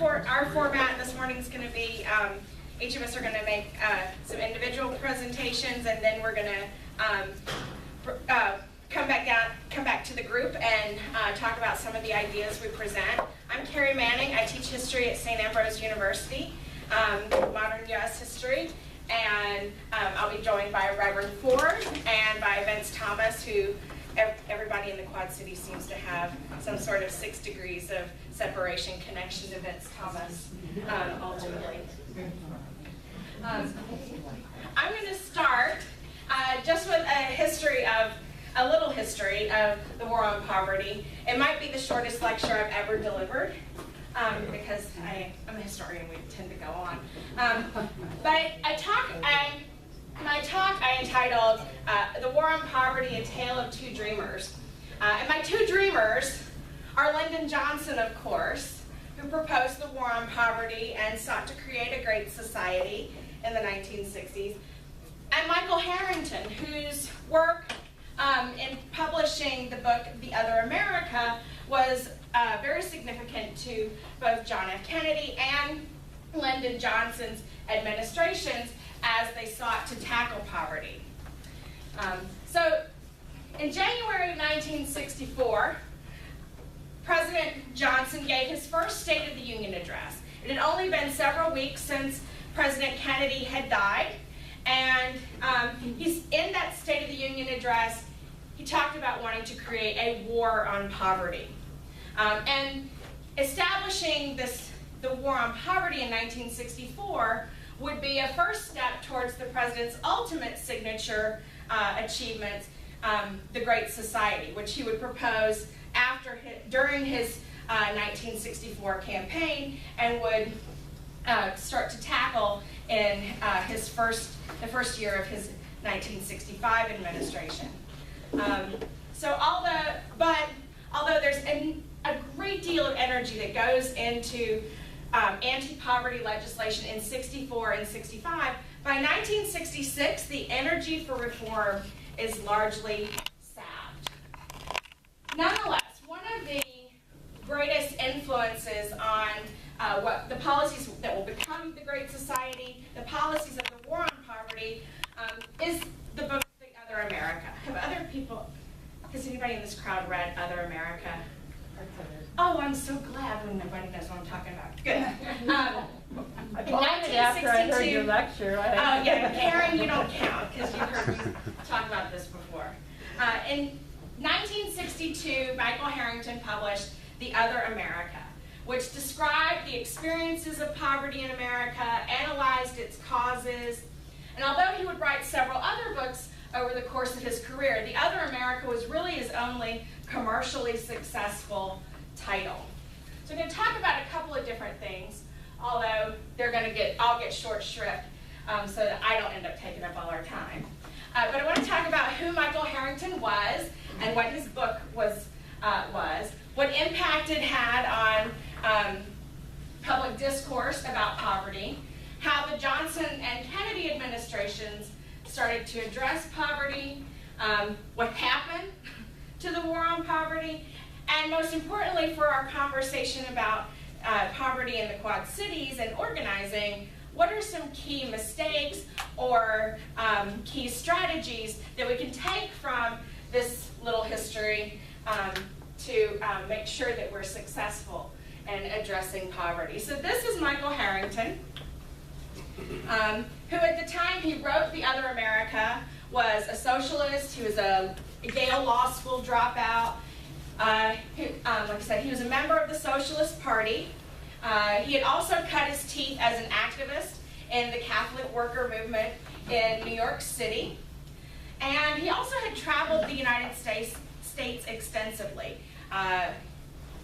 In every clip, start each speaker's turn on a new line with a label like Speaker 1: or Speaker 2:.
Speaker 1: our format this morning is going to be, each of us are going to make some individual presentations, and then we're going to come back to the group and talk about some of the ideas we present. I'm Carrie Manning. I teach history at St. Ambrose University, modern U.S. history, and I'll be joined by Reverend Ford and by Vince Thomas, who everybody in the Quad Cities seems to have some sort of 6 degrees of separation connection to Vince Thomas, ultimately. I'm going to start just with a little history of the war on poverty. It might be the shortest lecture I've ever delivered, because I'm a historian, we tend to go on. But my talk I entitled The War on Poverty, A Tale of Two Dreamers. And my two dreamers are Lyndon Johnson, of course, who proposed the war on poverty and sought to create a great society in the 1960s, and Michael Harrington, whose work in publishing the book The Other America was very significant to both John F. Kennedy and Lyndon Johnson's administrations as they sought to tackle poverty. So in January 1964, President Johnson gave his first State of the Union address. It had only been several weeks since President Kennedy had died, and he's in that State of the Union address, he talked about wanting to create a war on poverty. And establishing the war on poverty in 1964 would be a first step towards the president's ultimate signature achievement, the Great Society, which he would propose during his 1964 campaign, and would start to tackle in the first year of his 1965 administration. Although there's a great deal of energy that goes into anti-poverty legislation in 64 and 65, by 1966, the energy for reform is largely sapped. Nonetheless, one of the greatest influences on what the policies that will become the Great Society, the policies of the war on poverty, is the book The Other America. Has anybody in this crowd read Other America? Oh, I'm so glad when nobody knows what I'm talking about. Good.
Speaker 2: I bought it after I heard your lecture.
Speaker 1: Oh, yeah, Karen, you don't count because you've heard me talk about this before. In 1962, Michael Harrington published The Other America, which described the experiences of poverty in America, analyzed its causes, and although he would write several other books over the course of his career, The Other America was really his only commercially successful title. So I'm going to talk about a couple of different things, although I'll get short shrift so that I don't end up taking up all our time. But I want to talk about who Michael Harrington was and what his book was, what impact it had on public discourse about poverty, how the Johnson and Kennedy administrations started to address poverty, what happened to the war on poverty, and most importantly for our conversation about poverty in the Quad Cities and organizing, what are some key mistakes or key strategies that we can take from this little history to make sure that we're successful in addressing poverty. So this is Michael Harrington, who at the time he wrote The Other America was a socialist. He was a Yale Law School dropout. Like I said, he was a member of the Socialist Party. He had also cut his teeth as an activist in the Catholic worker movement in New York City. And he also had traveled the United States extensively,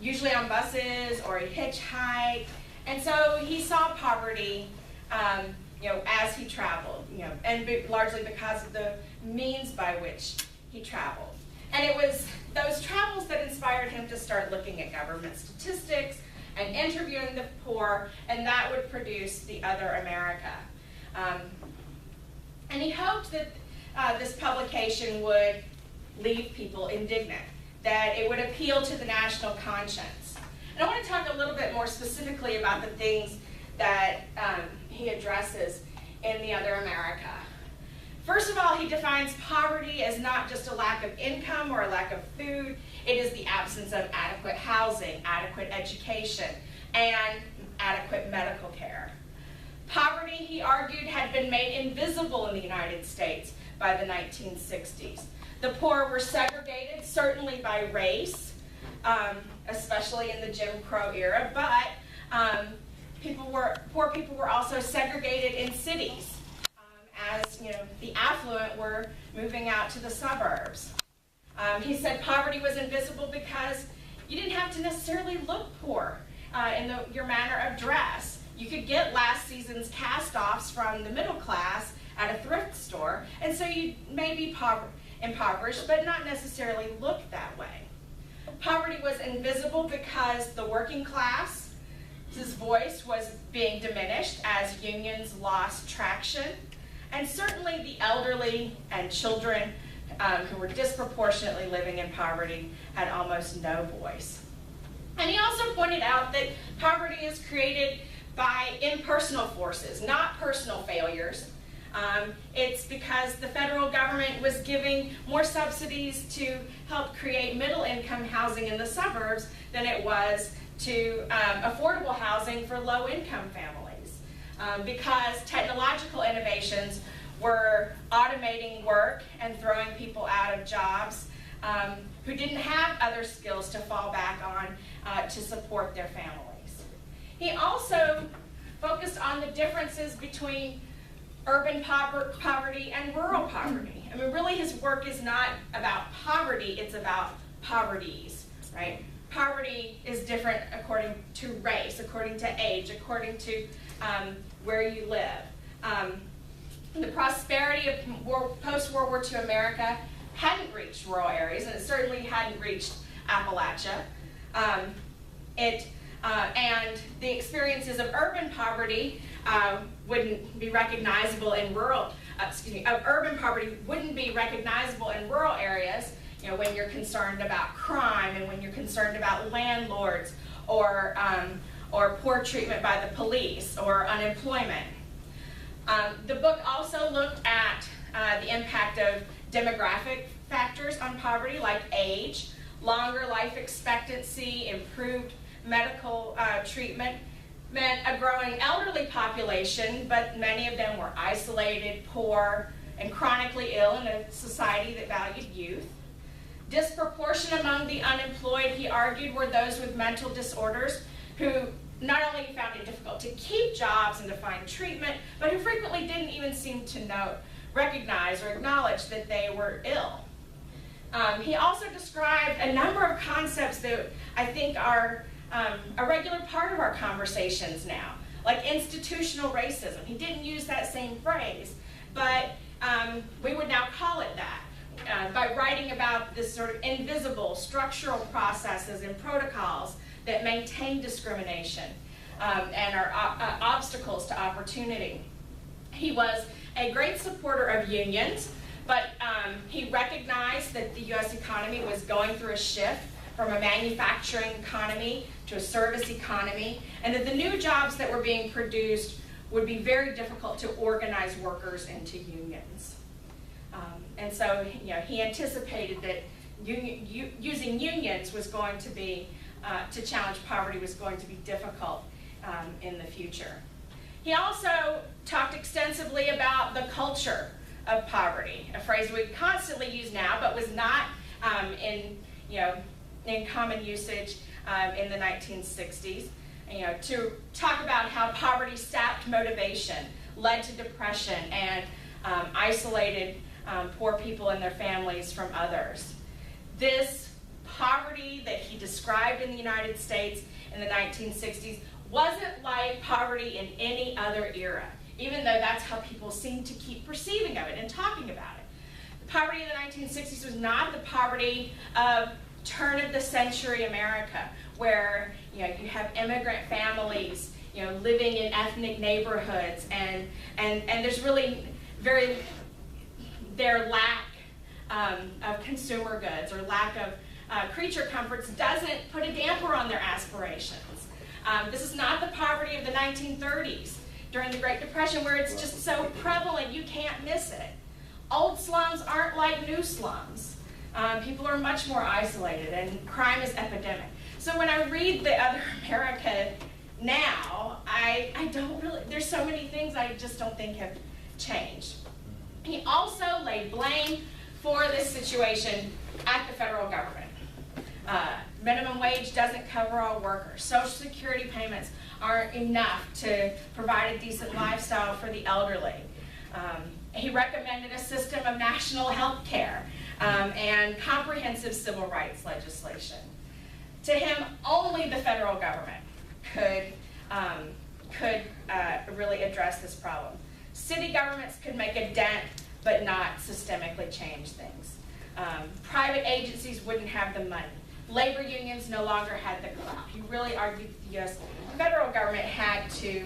Speaker 1: usually on buses or he hitchhiked. And so he saw poverty as he traveled, and largely because of the means by which he traveled. And it was those travels that inspired him to start looking at government statistics and interviewing the poor, and that would produce The Other America. And he hoped that this publication would leave people indignant, that it would appeal to the national conscience. And I want to talk a little bit more specifically about the things that he addresses in The Other America. First of all, he defines poverty as not just a lack of income or a lack of food. It is the absence of adequate housing, adequate education, and adequate medical care. Poverty, he argued, had been made invisible in the United States by the 1960s. The poor were segregated, certainly by race, especially in the Jim Crow era, but poor people were also segregated in cities, as the affluent were moving out to the suburbs. He said poverty was invisible because you didn't have to necessarily look poor in your manner of dress. You could get last season's cast-offs from the middle class at a thrift store, and so you may be impoverished, but not necessarily look that way. Poverty was invisible because the working class's voice was being diminished as unions lost traction, and certainly the elderly and children who were disproportionately living in poverty had almost no voice. And he also pointed out that poverty is created by impersonal forces, not personal failures. It's because the federal government was giving more subsidies to help create middle-income housing in the suburbs than it was to affordable housing for low-income families. Because technological innovations were automating work and throwing people out of jobs who didn't have other skills to fall back on to support their families. He also focused on the differences between urban poverty and rural poverty. I mean, really his work is not about poverty, it's about poverties, right? Poverty is different according to race, according to age, according to where you live. The prosperity of post-World War II America hadn't reached rural areas, and it certainly hadn't reached Appalachia. And the experiences of urban poverty wouldn't be recognizable in urban poverty wouldn't be recognizable in rural areas, when you're concerned about crime and when you're concerned about landlords or poor treatment by the police or unemployment. The book also looked at the impact of demographic factors on poverty, like age, longer life expectancy, improved medical treatment, meant a growing elderly population, but many of them were isolated, poor, and chronically ill in a society that valued youth. Disproportion among the unemployed, he argued, were those with mental disorders who not only found it difficult to keep jobs and to find treatment, but who frequently didn't even seem to recognize or acknowledge that they were ill. He also described a number of concepts that I think are a regular part of our conversations now, like institutional racism. He didn't use that same phrase, but we would now call it that. By writing about this sort of invisible structural processes and protocols that maintain discrimination and are obstacles to opportunity. He was a great supporter of unions, but he recognized that the U.S. economy was going through a shift from a manufacturing economy to a service economy, and that the new jobs that were being produced would be very difficult to organize workers into unions. And so, he anticipated that using unions was going to be, to challenge poverty was going to be difficult in the future. He also talked extensively about the culture of poverty, a phrase we constantly use now, but was not in common usage in the 1960s. To talk about how poverty sapped motivation, led to depression, and isolated poor people and their families from others. This poverty that he described in the United States in the 1960s wasn't like poverty in any other era, even though that's how people seem to keep perceiving of it and talking about it. The poverty in the 1960s was not the poverty of turn-of-the-century America, where you have immigrant families living in ethnic neighborhoods, and there's really their lack of consumer goods or lack creature comforts doesn't put a damper on their aspirations. This is not the poverty of the 1930s during the Great Depression where it's just so prevalent you can't miss it. Old slums aren't like new slums. People are much more isolated and crime is epidemic. So when I read The Other America now, I don't really, there's so many things I just don't think have changed. He also laid blame for this situation at the federal government. Minimum wage doesn't cover all workers. Social Security payments aren't enough to provide a decent lifestyle for the elderly. He recommended a system of national health care and comprehensive civil rights legislation. To him, only the federal government could really address this problem. City governments could make a dent, but not systemically change things. Private agencies wouldn't have the money. Labor unions no longer had the clout. He really argued that the U.S. federal government had to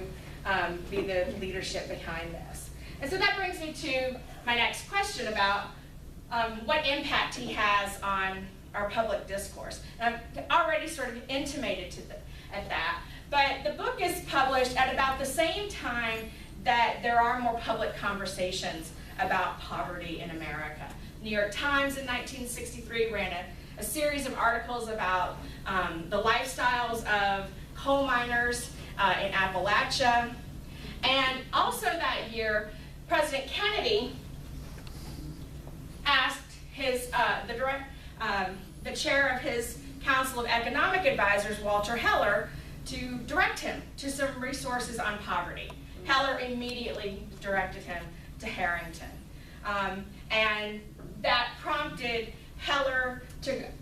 Speaker 1: be the leadership behind this. And so that brings me to my next question about what impact he has on our public discourse. And I've already sort of intimated at that, but the book is published at about the same time that there are more public conversations about poverty in America. New York Times in 1963 ran a series of articles about the lifestyles of coal miners in Appalachia. And also that year, President Kennedy asked the chair of his Council of Economic Advisors, Walter Heller, to direct him to some resources on poverty. Heller immediately directed him to Harrington. And that prompted Heller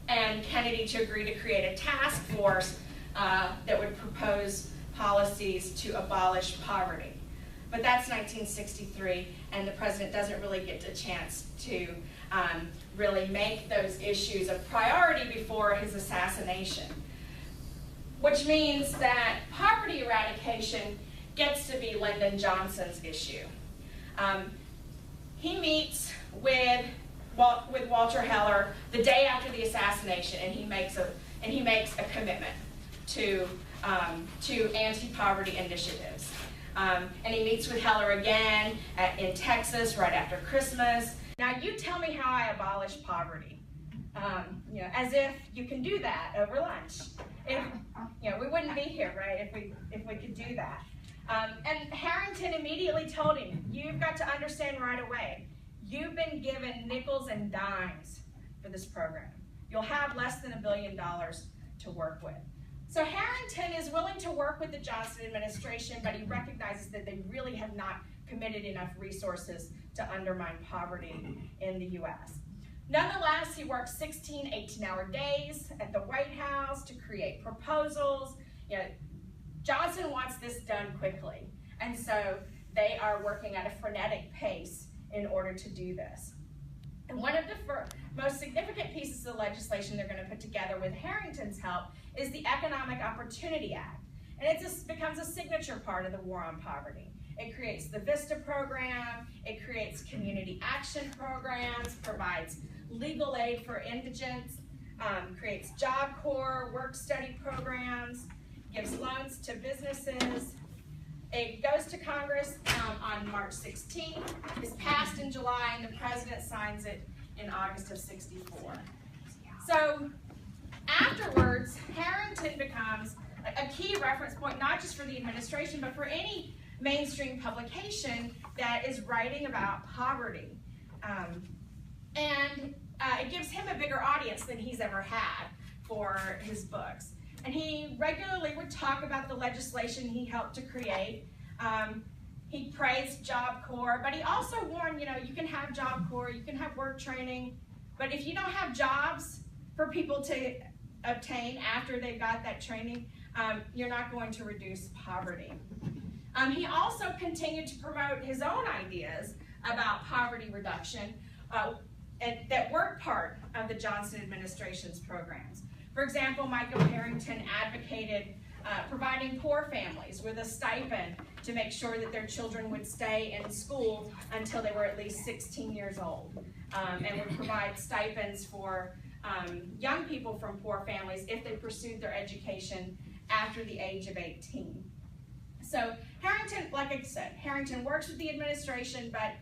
Speaker 1: and Kennedy to agree to create a task force that would propose policies to abolish poverty. But that's 1963, and the president doesn't really get a chance to really make those issues a priority before his assassination. Which means that poverty eradication gets to be Lyndon Johnson's issue. He meets with Walter Heller the day after the assassination, and he makes a commitment to anti-poverty initiatives. And he meets with Heller again in Texas right after Christmas. Now you tell me how I abolish poverty. As if you can do that over lunch. We wouldn't be here, right, if we could do that. And Harrington immediately told him, you've got to understand right away, you've been given nickels and dimes for this program. You'll have less than $1 billion to work with. So Harrington is willing to work with the Johnson administration, but he recognizes that they really have not committed enough resources to undermine poverty in the U.S. Nonetheless, he works 16 18-hour days at the White House to create proposals. Johnson wants this done quickly, and so they are working at a frenetic pace in order to do this. And one of the most significant pieces of legislation they're going to put together with Harrington's help is the Economic Opportunity Act. And it becomes a signature part of the war on poverty. It creates the VISTA program, it creates community action programs, provides legal aid for indigents, creates Job Corps, work-study programs, gives loans to businesses. It goes to Congress on March 16th, is passed in July, and the president signs it in August of '64. So afterwards, Harrington becomes a key reference point, not just for the administration, but for any mainstream publication that is writing about poverty. And it gives him a bigger audience than he's ever had for his books. And he regularly would talk about the legislation he helped to create. He praised Job Corps, but he also warned, you can have Job Corps, you can have work training, but if you don't have jobs for people to obtain after they've got that training, you're not going to reduce poverty. He also continued to promote his own ideas about poverty reduction that were part of the Johnson administration's programs. For example, Michael Harrington advocated providing poor families with a stipend to make sure that their children would stay in school until they were at least 16 years old, and would provide stipends for young people from poor families if they pursued their education after the age of 18. So Harrington, like I said, Harrington works with the administration, but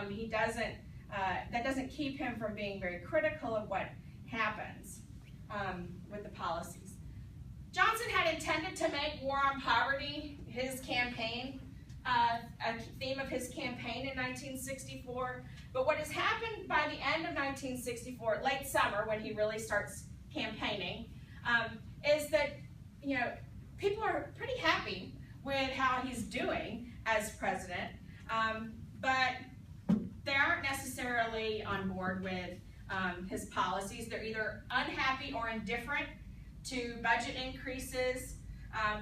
Speaker 1: he doesn't. That doesn't keep him from being very critical of what happens with the policies. Johnson had intended to make war on poverty his campaign, a theme of his campaign in 1964. But what has happened by the end of 1964, late summer, when he really starts campaigning, is that people are pretty happy with how he's doing as president, but they aren't necessarily on board with his policies. They're either unhappy or indifferent to budget increases.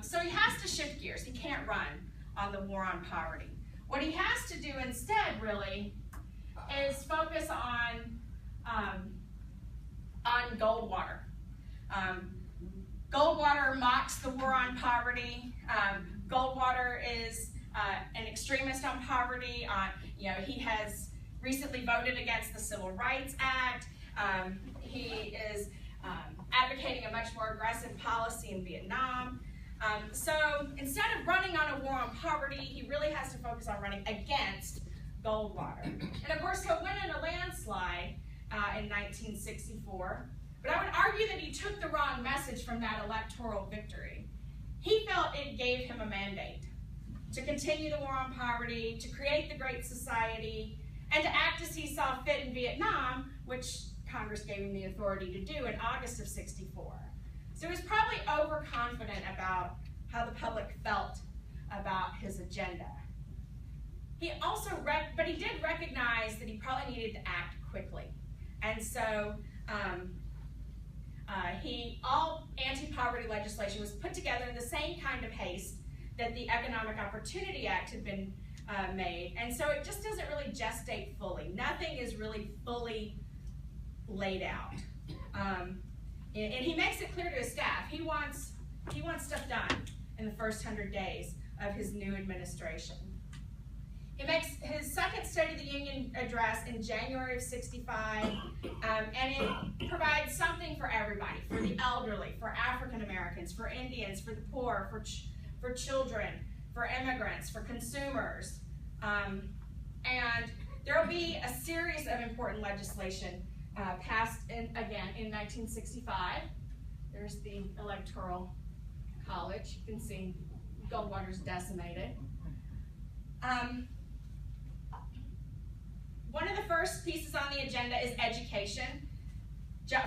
Speaker 1: So he has to shift gears. He can't run on the war on poverty. What he has to do instead, really, is focus on Goldwater. Goldwater mocks the war on poverty. Goldwater is an extremist on poverty. He has recently voted against the Civil Rights Act. He is advocating a much more aggressive policy in Vietnam. So instead of running on a war on poverty, he really has to focus on running against Goldwater. And of course, he'll win in a landslide in 1964. But I would argue that he took the wrong message from that electoral victory. He felt it gave him a mandate to continue the war on poverty, to create the Great Society, and to act as he saw fit in Vietnam, which Congress gave him the authority to do in August of '64. So he was probably overconfident about how the public felt about his agenda. He also, but he did recognize that he probably needed to act quickly. And so all anti-poverty legislation was put together in the same kind of haste that the Economic Opportunity Act had been made. And so it just doesn't really gestate fully. Nothing is really fully laid out. And he makes it clear to his staff, he wants stuff done in the first 100 days of his new administration. He makes his second State of the Union address in January of '65, and it provides something for everybody, for the elderly, for African Americans, for Indians, for the poor, for children, for immigrants, for consumers. And there will be a series of important legislation passed again in 1965. There's the Electoral College. You can see Goldwater's decimated. One of the first pieces on the agenda is education.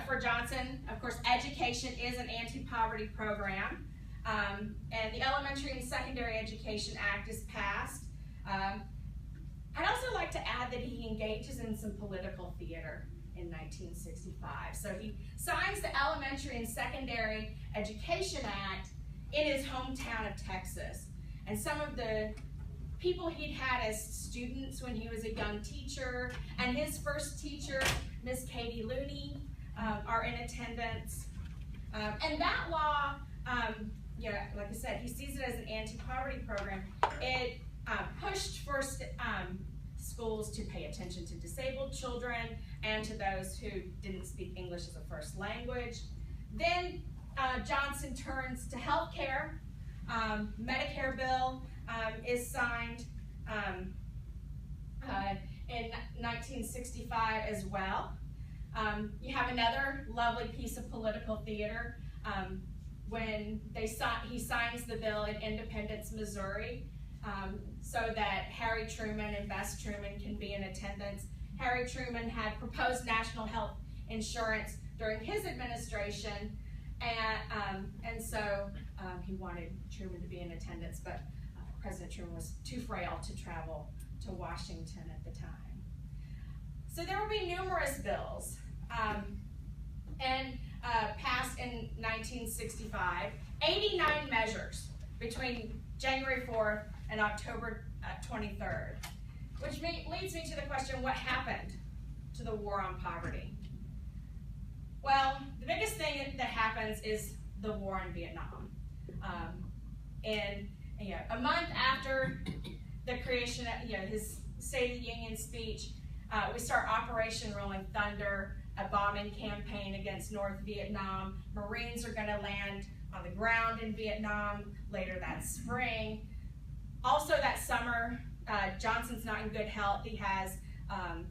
Speaker 1: For Johnson, of course, education is an anti-poverty program. And the Elementary and Secondary Education Act is passed. I'd also like to add that he engages in some political theater in 1965. So he signs the Elementary and Secondary Education Act in his hometown of Texas. And some of the people he'd had as students when he was a young teacher, and his first teacher, Miss Katie Looney, are in attendance. And that law, like I said, he sees it as an anti-poverty program. It pushed for schools to pay attention to disabled children and to those who didn't speak English as a first language. Then Johnson turns to health care. Medicare bill is signed in 1965 as well. You have another lovely piece of political theater when he signs the bill in Independence, Missouri, so that Harry Truman and Bess Truman can be in attendance. Harry Truman had proposed national health insurance during his administration, and so he wanted Truman to be in attendance, but President Truman was too frail to travel to Washington at the time. So there will be numerous bills passed in 1965, 89 measures between January 4th and October 23rd, which leads me to the question, what happened to the war on poverty? Well, the biggest thing that happens is the war in Vietnam. A month after the creation of his State of the Union speech, we start Operation Rolling Thunder. a bombing campaign against North Vietnam. Marines are going to land on the ground in Vietnam later that spring. Also that summer, Johnson's not in good health. He has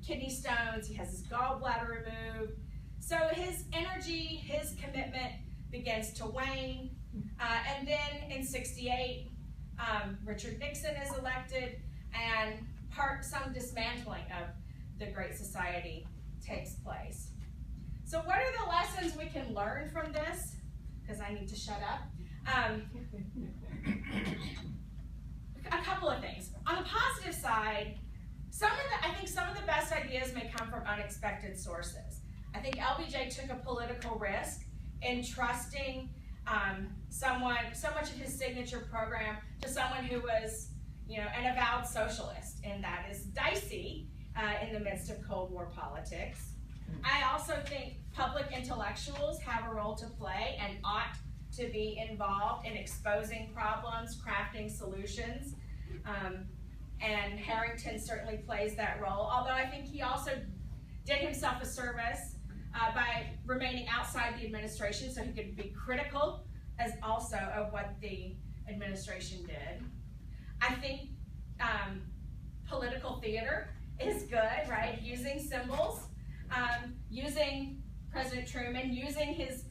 Speaker 1: kidney stones, he has his gallbladder removed. So his energy, his commitment begins to wane. And then in '68, Richard Nixon is elected, and some dismantling of the Great Society takes place. So what are the lessons we can learn from this? Because I need to shut up. A couple of things. On the positive side, I think some of the best ideas may come from unexpected sources. I think LBJ took a political risk in trusting so much of his signature program to someone who was, an avowed socialist, and that is dicey in the midst of Cold War politics. I also think public intellectuals have a role to play and ought to be involved in exposing problems, crafting solutions, and Harrington certainly plays that role, although I think he also did himself a service by remaining outside the administration so he could be critical as also of what the administration did. I think political theater is good, right? Using symbols, using President Truman, using his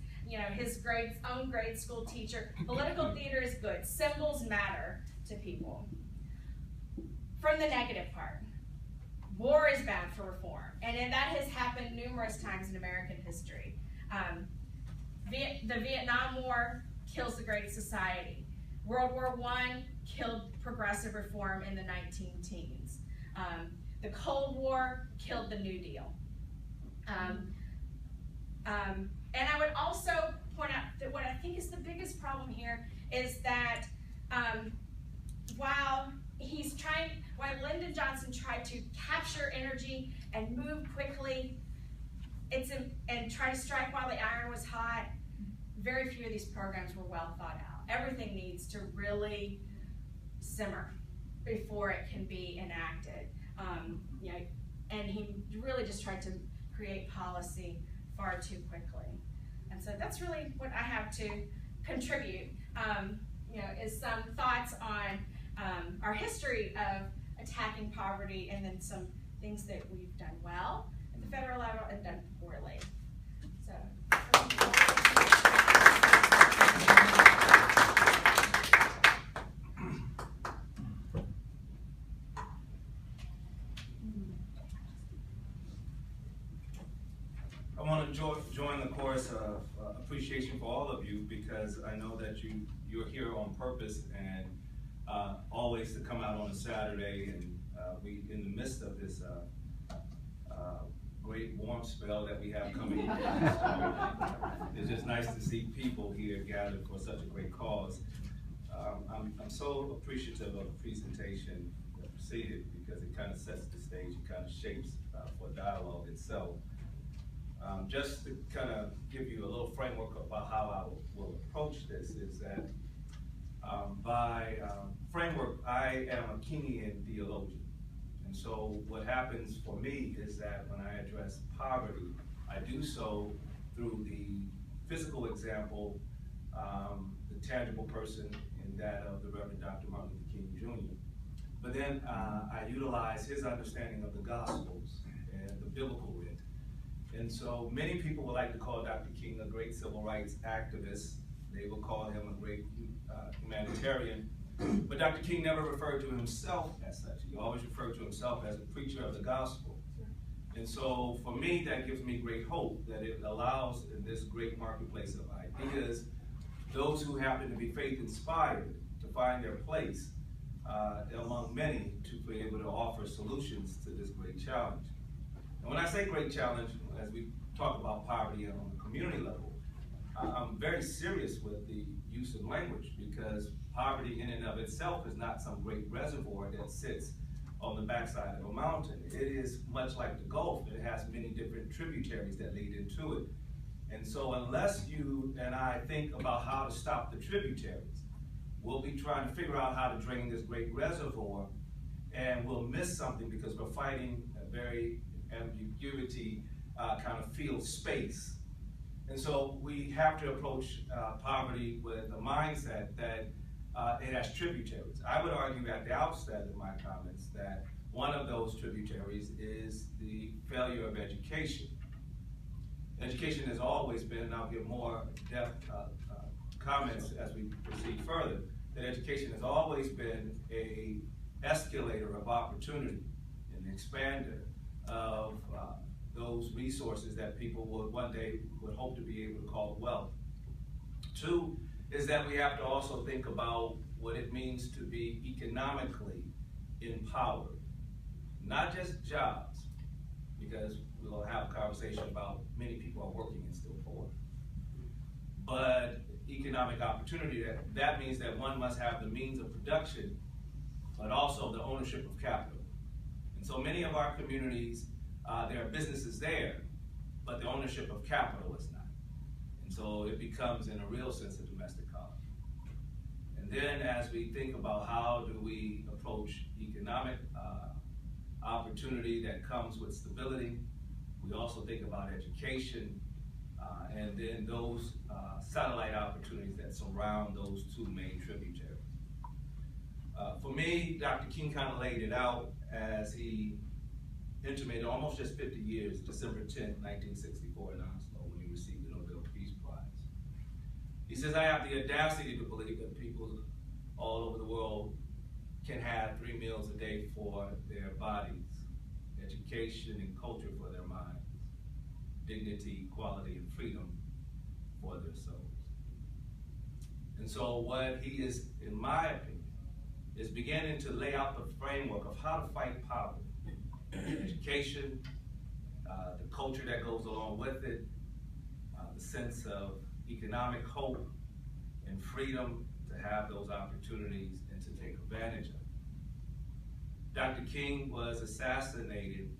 Speaker 1: own grade school teacher. Political theater is good. Symbols matter to people. From the negative part, war is bound for reform, and that has happened numerous times in American history. The Vietnam War kills the Great Society. World War I killed progressive reform in the 19-teens. The Cold War killed the New Deal. And I would also point out that what I think is the biggest problem here is that while Lyndon Johnson tried to capture energy and move quickly and try to strike while the iron was hot, very few of these programs were well thought out. Everything needs to really simmer before it can be enacted. And he really just tried to create policy far too quickly. And so that's really what I have to contribute, is some thoughts on our history of attacking poverty, and then some things that we've done well at the federal level and done poorly. So.
Speaker 3: I want to join the chorus of appreciation for all of you, because I know that you're here on purpose and always to come out on a Saturday, and we in the midst of this great warm spell that we have coming. It's just nice to see people here gathered for such a great cause. I'm so appreciative of the presentation that preceded, because it kind of sets the stage, it kind of shapes for dialogue itself. Just to kind of give you a little framework about how I will approach this is that by framework, I am a Kingian theologian. And so what happens for me is that when I address poverty, I do so through the physical example, the tangible person, and that of the Reverend Dr. Martin Luther King Jr. But then I utilize his understanding of the Gospels and the biblical writ. And so many people would like to call Dr. King a great civil rights activist. They will call him a great humanitarian. But Dr. King never referred to himself as such. He always referred to himself as a preacher of the gospel. And so for me, that gives me great hope that it allows in this great marketplace of ideas, those who happen to be faith-inspired to find their place among many to be able to offer solutions to this great challenge. And when I say great challenge, as we talk about poverty on the community level, I'm very serious with the use of language, because poverty in and of itself is not some great reservoir that sits on the backside of a mountain. It is much like the Gulf. It has many different tributaries that lead into it. And so unless you and I think about how to stop the tributaries, we'll be trying to figure out how to drain this great reservoir, and we'll miss something because we're fighting a very ambiguity kind of field space. And so we have to approach poverty with a mindset that it has tributaries. I would argue at the outset of my comments that one of those tributaries is the failure of education. Education has always been, and I'll give more depth comments as we proceed further, that education has always been an escalator of opportunity, an expander of those resources that people would one day would hope to be able to call wealth. Two is that we have to also think about what it means to be economically empowered. Not just jobs, because we'll have a conversation about many people are working and still poor, but economic opportunity. That means that one must have the means of production, but also the ownership of capital. And so many of our communities, there are businesses there, but the ownership of capital is not. And so it becomes, in a real sense, a domestic colony. And then as we think about how do we approach economic opportunity that comes with stability, we also think about education, and then those satellite opportunities that surround those two main tributaries. For me, Dr. King kind of laid it out as he intimated almost just 50 years, December 10th, 1964 in Oslo, when he received the Nobel Peace Prize. He says, I have the audacity to believe that people all over the world can have 3 meals a day for their bodies, education and culture for their minds, dignity, equality, and freedom for their souls. And so what he is, in my opinion, is beginning to lay out the framework of how to fight poverty. Education, the culture that goes along with it, the sense of economic hope and freedom to have those opportunities and to take advantage of it. Dr. King was assassinated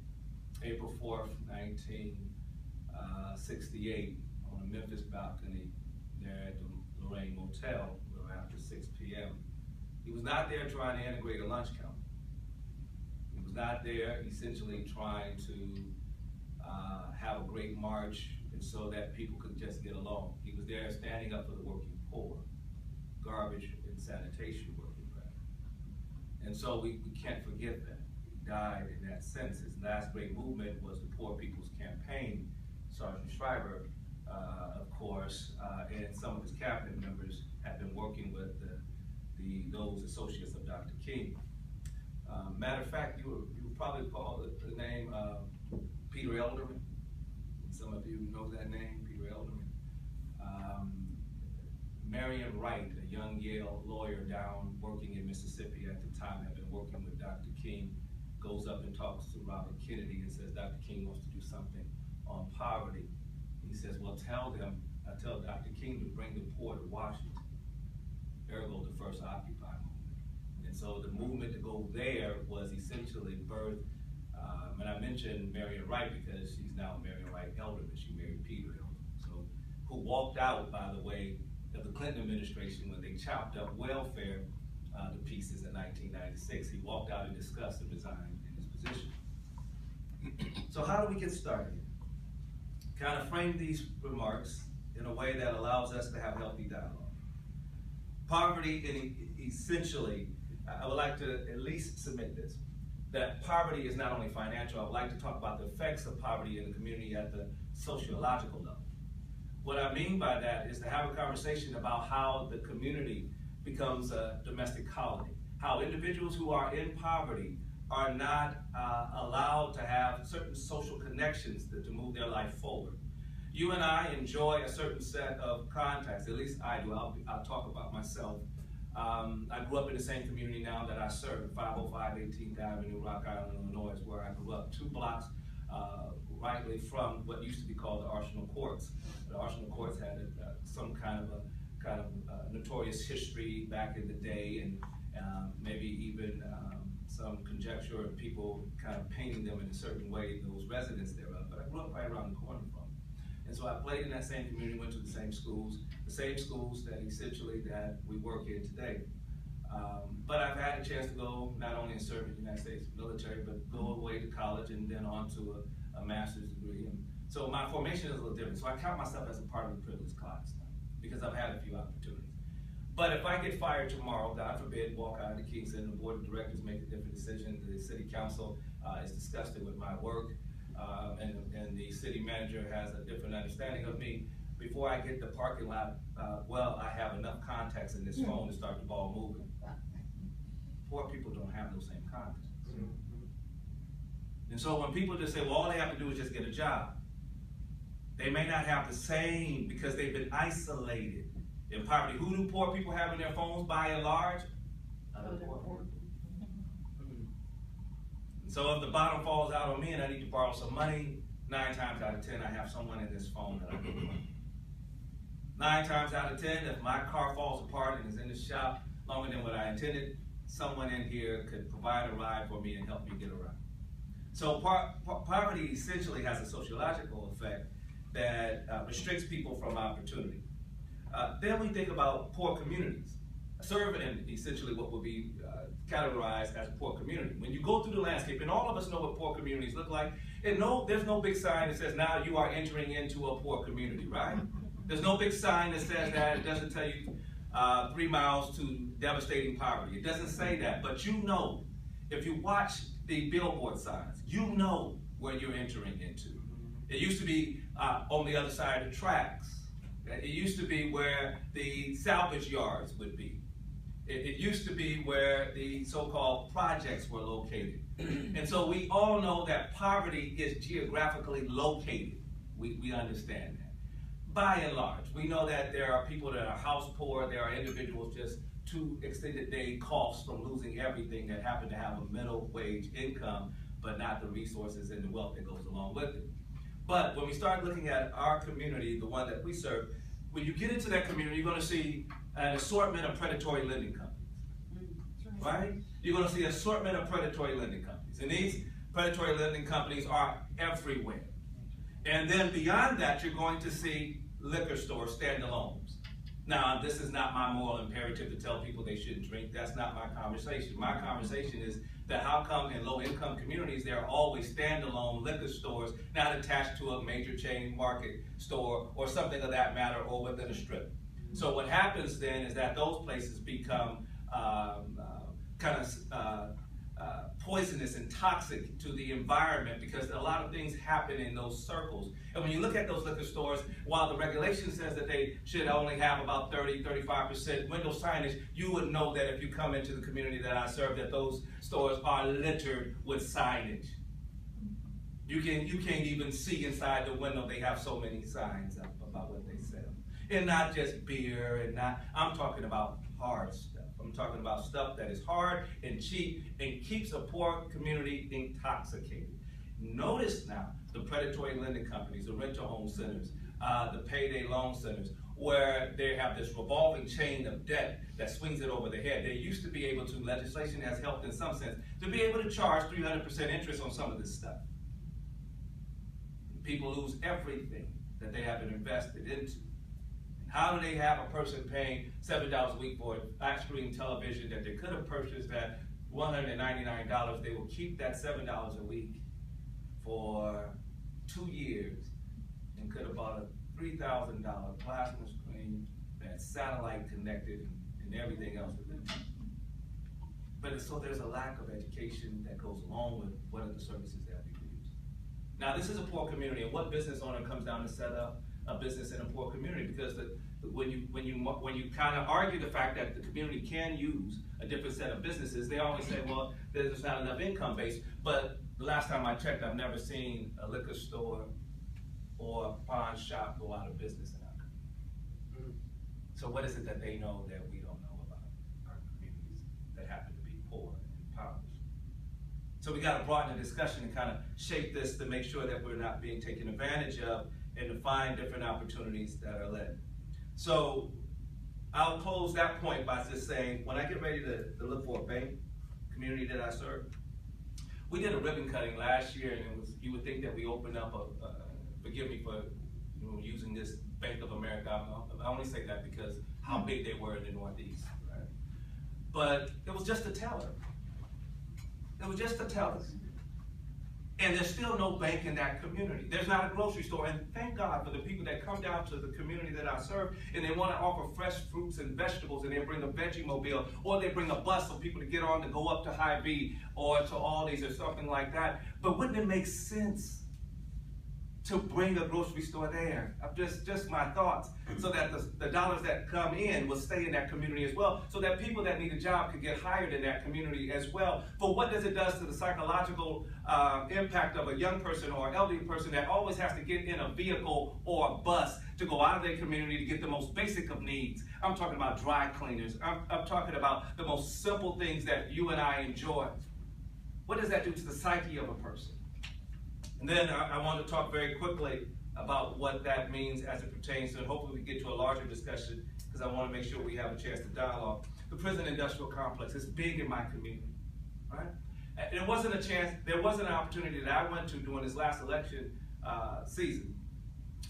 Speaker 3: April 4th, 1968 on a Memphis balcony there at the Lorraine Motel after 6 p.m. He was not there trying to integrate a lunch counter. He was not there essentially trying to have a great march and so that people could just get along. He was there standing up for the working poor, garbage and sanitation working rather. And so we can't forget that. He died in that sense. His last great movement was the Poor People's Campaign. Sergeant Schreiber, of course, and some of his cabinet members have been working with those associates of Dr. King. Matter of fact, you would probably call the name Peter Elderman. Some of you know that name, Peter Elderman. Marion Wright, a young Yale lawyer down working in Mississippi at the time, had been working with Dr. King, goes up and talks to Robert Kennedy and says, Dr. King wants to do something on poverty. He says, well, tell Dr. King to bring the poor to Washington. Ergo, the first Occupy movement. And so the movement to go there was essentially birthed, and I mentioned Marion Wright because she's now Marion Wright Elderman. She married Peter Elderman, so who walked out, by the way, of the Clinton administration when they chopped up welfare to pieces in 1996. He walked out in disgust and resigned in his position. So how do we get started? Kind of frame these remarks in a way that allows us to have healthy dialogue. Poverty, essentially, I would like to at least submit this, that poverty is not only financial. I would like to talk about the effects of poverty in the community at the sociological level. What I mean by that is to have a conversation about how the community becomes a domestic colony, how individuals who are in poverty are not allowed to have certain social connections to move their life forward. You and I enjoy a certain set of contacts, at least I do. I'll talk about myself. I grew up in the same community now that I serve, 505 18th Avenue, Rock Island, Illinois, is where I grew up, 2 blocks rightly from what used to be called the Arsenal Courts. The Arsenal Courts had some kind of notorious history back in the day, and maybe even some conjecture of people kind of painting them in a certain way, those residents thereof. But I grew up right around the corner from them. And so I played in that same community, went to the same schools that essentially that we work in today. But I've had a chance to go not only and serve in the United States military, but go away to college and then on to a master's degree. And So my formation is a little different. So I count myself as a part of the privileged class now, because I've had a few opportunities. But if I get fired tomorrow, God forbid, walk out of the Kingston, the board of directors make a different decision, the city council is disgusted with my work, and the city manager has a different understanding of me. Before I get the parking lot, I have enough contacts in this phone to start the ball moving. Poor people don't have those same contacts. And so when people just say, well, all they have to do is just get a job, they may not have the same, because they've been isolated in poverty. Who do poor people have in their phones by and large? Other poor people. So if the bottom falls out on me and I need to borrow some money, 9 times out of 10 I have someone in this phone that I can borrow. 9 times out of 10, if my car falls apart and is in the shop longer than what I intended, someone in here could provide a ride for me and help me get around. So poverty essentially has a sociological effect that restricts people from opportunity. Then we think about poor communities, serving essentially what would be categorized as a poor community. When you go through the landscape, and all of us know what poor communities look like, and there's no big sign that says now you are entering into a poor community, right? There's no big sign that says that. It doesn't tell you 3 miles to devastating poverty. It doesn't say that, but you know, if you watch the billboard signs, you know where you're entering into. It used to be on the other side of the tracks. It used to be where the salvage yards would be. It used to be where the so-called projects were located. And so we all know that poverty is geographically located. We understand that. By and large, we know that there are people that are house poor, there are individuals just 2 extended day costs from losing everything that happen to have a middle wage income, but not the resources and the wealth that goes along with it. But when we start looking at our community, the one that we serve, when you get into that community, you're going to see an assortment of predatory lending companies, right? You're going to see an assortment of predatory lending companies. And these predatory lending companies are everywhere. And then beyond that, you're going to see liquor stores, standalones. Now, this is not my moral imperative to tell people they shouldn't drink. That's not my conversation. My conversation is that how come in low-income communities there are always standalone liquor stores not attached to a major chain market store or something of that matter, or within a strip. So what happens then is that those places become poisonous and toxic to the environment, because a lot of things happen in those circles. And when you look at those liquor stores, while the regulation says that they should only have about 30-35% window signage, you would know that if you come into the community that I serve, that those stores are littered with signage. You can't even see inside the window. They have so many signs up about what they sell. And not just beer, I'm talking about hard stuff. I'm talking about stuff that is hard and cheap and keeps a poor community intoxicated. Notice now the predatory lending companies, the rental home centers, the payday loan centers, where they have this revolving chain of debt that swings it over the head. They used to be able to, legislation has helped in some sense, to be able to charge 300% interest on some of this stuff. People lose everything that they have been invested into. How do they have a person paying $7 a week for a flat screen television that they could have purchased at $199? They will keep that $7 a week for 2 years and could have bought a $3,000 plasma screen that's satellite connected and everything else with it. But so there's a lack of education that goes along with what are the services that people use. Now this is a poor community, and what business owner comes down to set up a business in a poor community? Because when you kind of argue the fact that the community can use a different set of businesses, they always say, well, there's not enough income base. But the last time I checked, I've never seen a liquor store or a pawn shop go out of business in our community. So what is it that they know that we don't know about our communities that happen to be poor and impoverished? So we got to broaden the discussion and kind of shape this to make sure that we're not being taken advantage of, and to find different opportunities that are led. So I'll close that point by just saying, when I get ready to look for a bank community that I serve, we did a ribbon cutting last year, and it was, you would think that we opened up forgive me for using this Bank of America. I only say that because how big they were in the Northeast, right? But it was just a teller. It was just a teller. And there's still no bank in that community. There's not a grocery store. And thank God for the people that come down to the community that I serve and they want to offer fresh fruits and vegetables and they bring a veggie mobile or they bring a bus for people to get on to go up to Hy-Vee or to Aldi's or something like that. But wouldn't it make sense to bring a grocery store there? Just my thoughts. So that the dollars that come in will stay in that community as well. So that people that need a job can get hired in that community as well. For what does it do to the psychological impact of a young person or an elderly person that always has to get in a vehicle or a bus to go out of their community to get the most basic of needs? I'm talking about dry cleaners. I'm talking about the most simple things that you and I enjoy. What does that do to the psyche of a person? And then I want to talk very quickly about what that means as it pertains to, and hopefully we get to a larger discussion because I want to make sure we have a chance to dialogue. The prison industrial complex is big in my community, right? There wasn't an opportunity that I went to during this last election season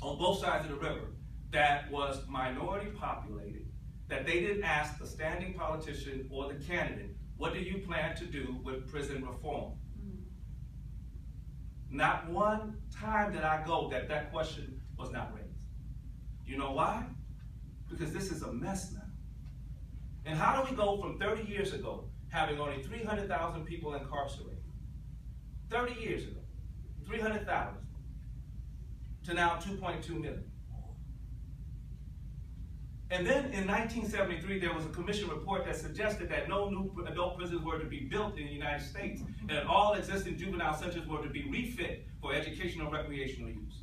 Speaker 3: on both sides of the river that was minority populated, that they didn't ask the standing politician or the candidate, what do you plan to do with prison reform? Not one time did I go that question was not raised. You know why? Because this is a mess now. And how do we go from 30 years ago having only 300,000 people incarcerated, 30 years ago, 300,000, to now 2.2 million? And then in 1973, there was a commission report that suggested that no new adult prisons were to be built in the United States, and that all existing juvenile centers were to be refit for educational and recreational use.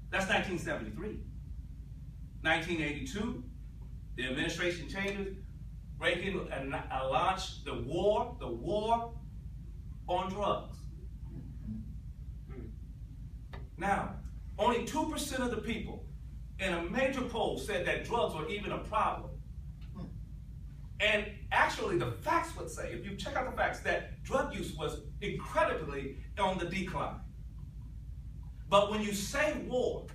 Speaker 3: That's 1973. 1982, the administration changes, Reagan launched the war on drugs. Now, only 2% of the people in a major poll said that drugs were even a problem. And actually the facts would say, if you check out the facts, that drug use was incredibly on the decline. But when you say war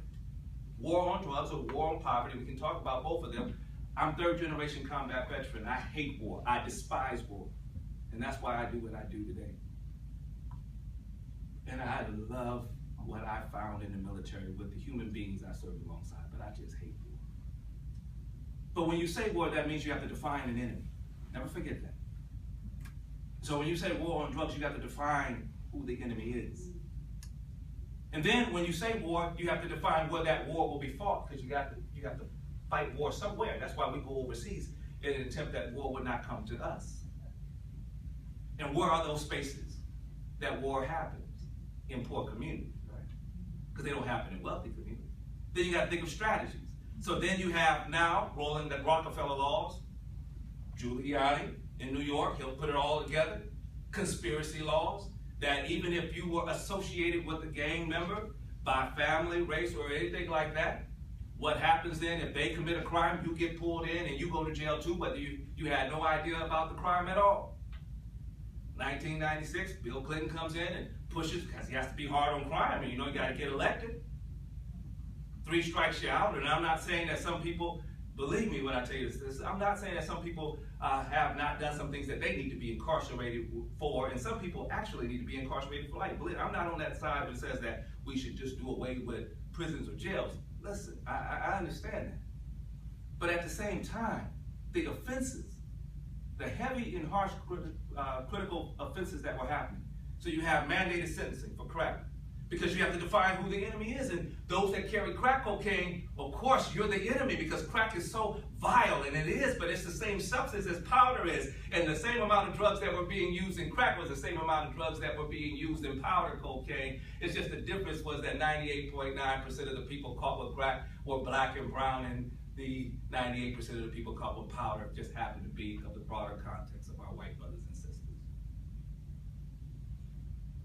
Speaker 3: on drugs or war on poverty, we can talk about both of them. I'm third-generation combat veteran. I hate war. I despise war. And that's why I do what I do today. And I love what I found in the military with the human beings I served alongside, but I just hate war. But when you say war, that means you have to define an enemy. Never forget that. So when you say war on drugs, you have to define who the enemy is. And then when you say war, you have to define where that war will be fought, because you have to fight war somewhere. That's why we go overseas in an attempt that war would not come to us. And where are those spaces that war happens? In poor communities, right? Because they don't happen in wealthy communities. Then you got to think of strategies. So then you have now rolling the Rockefeller laws, Giuliani in New York, he'll put it all together, conspiracy laws, that even if you were associated with a gang member by family, race, or anything like that, what happens then if they commit a crime, you get pulled in and you go to jail too, whether you had no idea about the crime at all. 1996, Bill Clinton comes in and pushes, because he has to be hard on crime, and you know you got to get elected. 3 strikes you out, and I'm not saying that some people, believe me when I tell you this, I'm not saying that some people have not done some things that they need to be incarcerated for, and some people actually need to be incarcerated for life. Believe me, I'm not on that side that says that we should just do away with prisons or jails. Listen, I understand that. But at the same time, the offenses, the heavy and harsh critical offenses that were happening. So you have mandated sentencing for crack, because you have to define who the enemy is. And those that carry crack cocaine, of course, you're the enemy, because crack is so vile, and it is, but it's the same substance as powder is. And the same amount of drugs that were being used in crack was the same amount of drugs that were being used in powder cocaine. It's just the difference was that 98.9% of the people caught with crack were black and brown, and the 98% of the people caught with powder just happened to be of the broader context of our white brothers and sisters.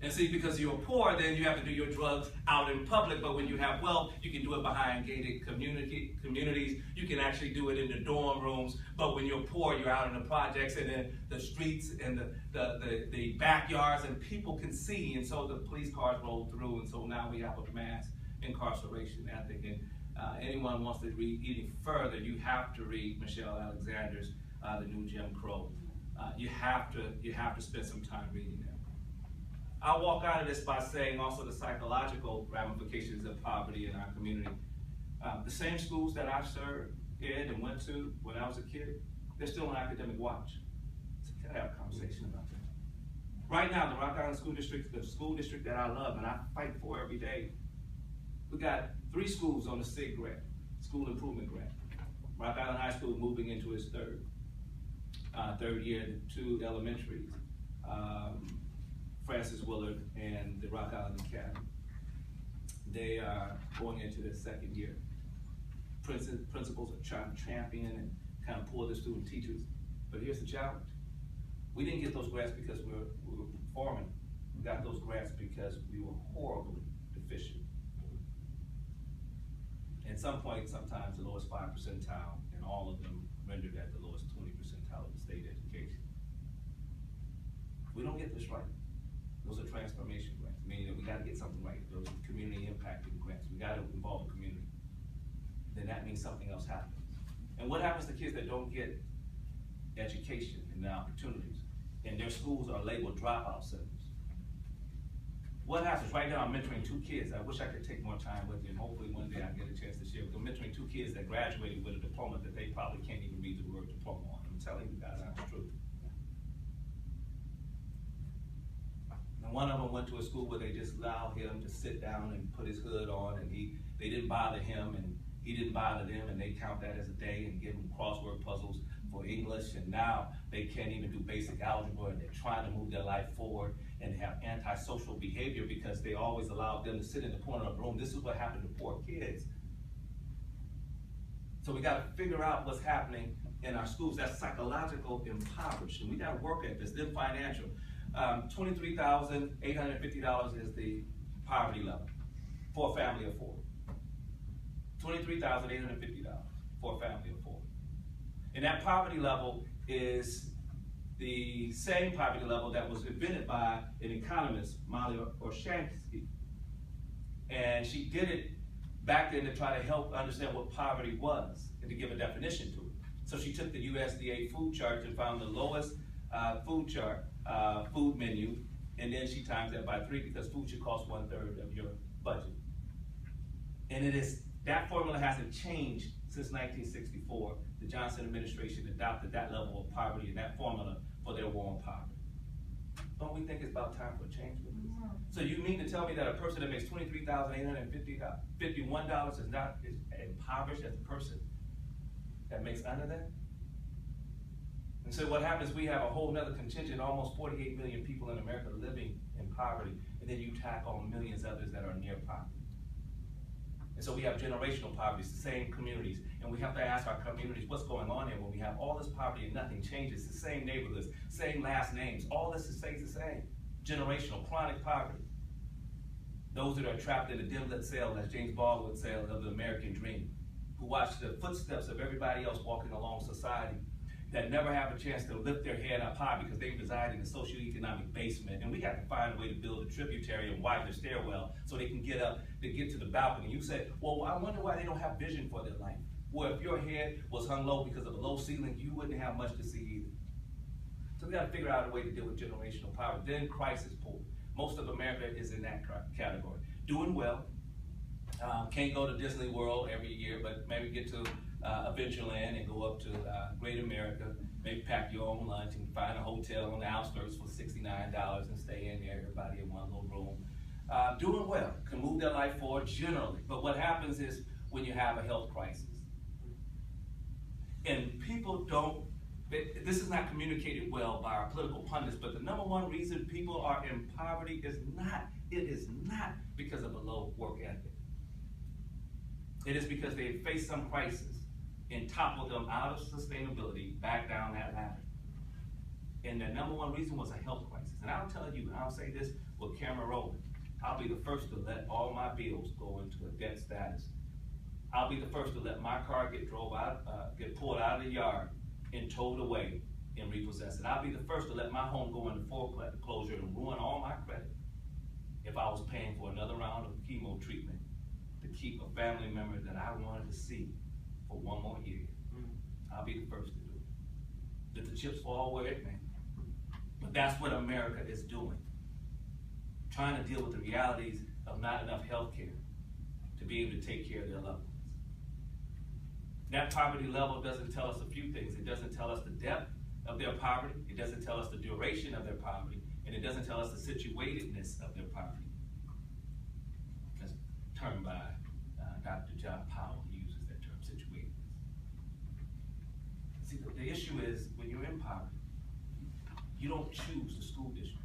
Speaker 3: And see, because you're poor, then you have to do your drugs out in public, but when you have wealth, you can do it behind gated communities. You can actually do it in the dorm rooms, but when you're poor, you're out in the projects and in the streets and the backyards, and people can see, and so the police cars roll through, and so now we have a mass incarceration ethic. And anyone wants to read any further, you have to read Michelle Alexander's The New Jim Crow. You have to spend some time reading that. I'll walk out of this by saying also the psychological ramifications of poverty in our community. The same schools that I served in and went to when I was a kid, they're still on academic watch. So we gotta have a conversation about that. Right now, the Rock Island School District, the school district that I love and I fight for every day, we got 3 schools on the SIG grant, School Improvement Grant. Rock Island High School moving into its third year, 2 elementaries, Francis Willard and the Rock Island Academy. They are going into their 2nd year. Principals are trying to champion and kind of pull the student teachers, but here's the challenge. We didn't get those grants because we were performing. We got those grants because we were horribly deficient. At some point, sometimes the lowest 5 percentile, and all of them rendered at the lowest 20 percentile of the state education. If we don't get this right, those are transformation grants, meaning that we gotta get something right. Those are community impacting grants. We gotta involve the community. Then that means something else happens. And what happens to kids that don't get education and the opportunities, and their schools are labeled dropout centers? What happens? Right now I'm mentoring 2 kids. I wish I could take more time with you, and hopefully one day I get a chance to share. I'm mentoring 2 kids that graduated with a diploma that they probably can't even read the word diploma on. I'm telling you guys, that's true. And one of them went to a school where they just allowed him to sit down and put his hood on, and they didn't bother him, and he didn't bother them, and they count that as a day and give them crossword puzzles for English, and now they can't even do basic algebra, and they're trying to move their life forward, and they have antisocial behavior because they always allowed them to sit in the corner of the room. This is what happened to poor kids. So we gotta figure out what's happening in our schools. That's psychological impoverishment. We gotta work at this. Then financial. $23,850 is the poverty level for a family of 4. $23,850 for a family of 4. And that poverty level is the same poverty level that was invented by an economist, Molly Orshansky. And she did it back then to try to help understand what poverty was and to give a definition to it. So she took the USDA food chart and found the lowest food menu, and then she times that by 3 because food should cost 1/3 of your budget. And that formula hasn't changed since 1964. The Johnson administration adopted that level of poverty and that formula for their war on poverty. Don't we think it's about time for a change with this? So you mean to tell me that a person that makes $23,851 is not as impoverished as a person that makes under that? And so what happens, we have a whole nother contingent, almost 48 million people in America living in poverty, and then you tack on millions others that are near poverty. And so we have generational poverty, it's the same communities, and we have to ask our communities what's going on here when we have all this poverty and nothing changes, the same neighborhoods, same last names, all this stays the same. Generational, chronic poverty. Those that are trapped in a dim-lit cell, as James Baldwin would say, of the American dream, who watch the footsteps of everybody else walking along society, that never have a chance to lift their head up high because they reside in the socioeconomic basement. And we got to find a way to build a tributary and widen the stairwell so they can get up, to get to the balcony. You say, well, I wonder why they don't have vision for their life. Well, if your head was hung low because of a low ceiling, you wouldn't have much to see either. So we got to figure out a way to deal with generational poverty. Then crisis poor. Most of America is in that category. Doing well. Can't go to Disney World every year, but maybe get to Adventureland and go up to Great America, maybe pack your own lunch and find a hotel on the outskirts for $69 and stay in there, everybody in one little room. Doing well, can move their life forward generally. But what happens is when you have a health crisis, and people don't, this is not communicated well by our political pundits, but the #1 reason people are in poverty is not because of a low work ethic. It is because they faced some crisis and toppled them out of sustainability back down that ladder. And the #1 reason was a health crisis. And I'll tell you, and I'll say this with camera rolling, I'll be the first to let all my bills go into a debt status. I'll be the first to let my car get pulled out of the yard and towed away and repossessed. And I'll be the first to let my home go into foreclosure and ruin all my credit if I was paying for another round of chemo treatment to keep a family member that I wanted to see for one more year. I'll be the first to do it. Let the chips fall where it may. But that's what America is doing. trying to deal with the realities of not enough health care to be able to take care of their loved ones. That poverty level doesn't tell us a few things. It doesn't tell us the depth of their poverty. It doesn't tell us the duration of their poverty. And it doesn't tell us the situatedness of their poverty. That's termed by Dr. John Powell. He uses that term, situatedness. See, the issue is when you're in poverty, you don't choose the school district.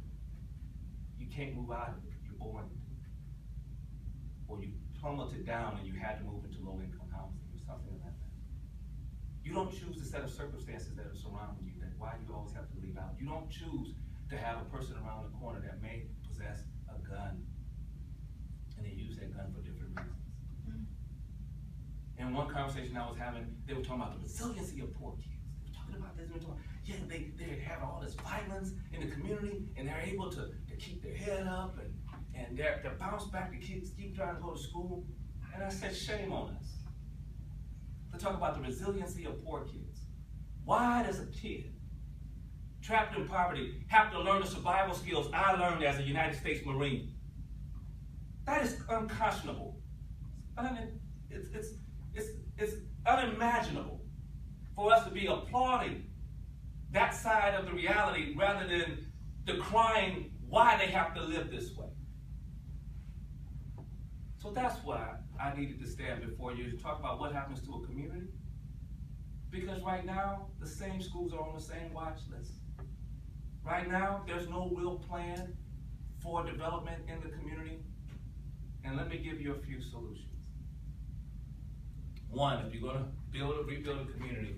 Speaker 3: You can't move out of it. You're born into it. Or you plummeted down and you had to move into low-income housing or something like that. You don't choose the set of circumstances that are surrounding you, that why you always have to leave out. You don't choose to have a person around the corner that may possess a gun, and they use that gun for different reasons. In one conversation I was having, they were talking about the resiliency of poor kids. They were talking about this, they were talking, yeah, they have all this violence in the community, and they're able to keep their head up, and they're bounce back, the kids keep trying to go to school. And I said, shame on us. To talk about the resiliency of poor kids. Why does a kid trapped in poverty have to learn the survival skills I learned as a United States Marine? That is unconscionable. It's unimaginable for us to be applauding that side of the reality rather than decrying why they have to live this way. So that's why I needed to stand before you to talk about what happens to a community. Because right now, the same schools are on the same watch list. Right now, there's no real plan for development in the community. And let me give you a few solutions. One, if you're going to rebuild a community,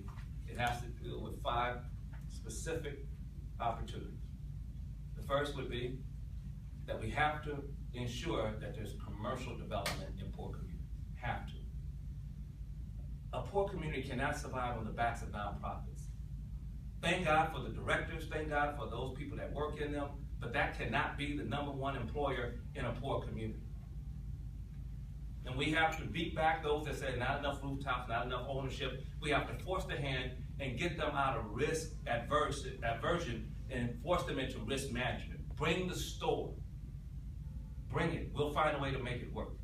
Speaker 3: it has to deal with 5 specific opportunities. The first would be that we have to ensure that there's commercial development in poor communities. Have to. A poor community cannot survive on the backs of nonprofits. Thank God for the directors, thank God for those people that work in them, but that cannot be the #1 employer in a poor community. And we have to beat back those that say not enough rooftops, not enough ownership. We have to force the hand and get them out of risk aversion and force them into risk management. Bring the store. Bring it. We'll find a way to make it work.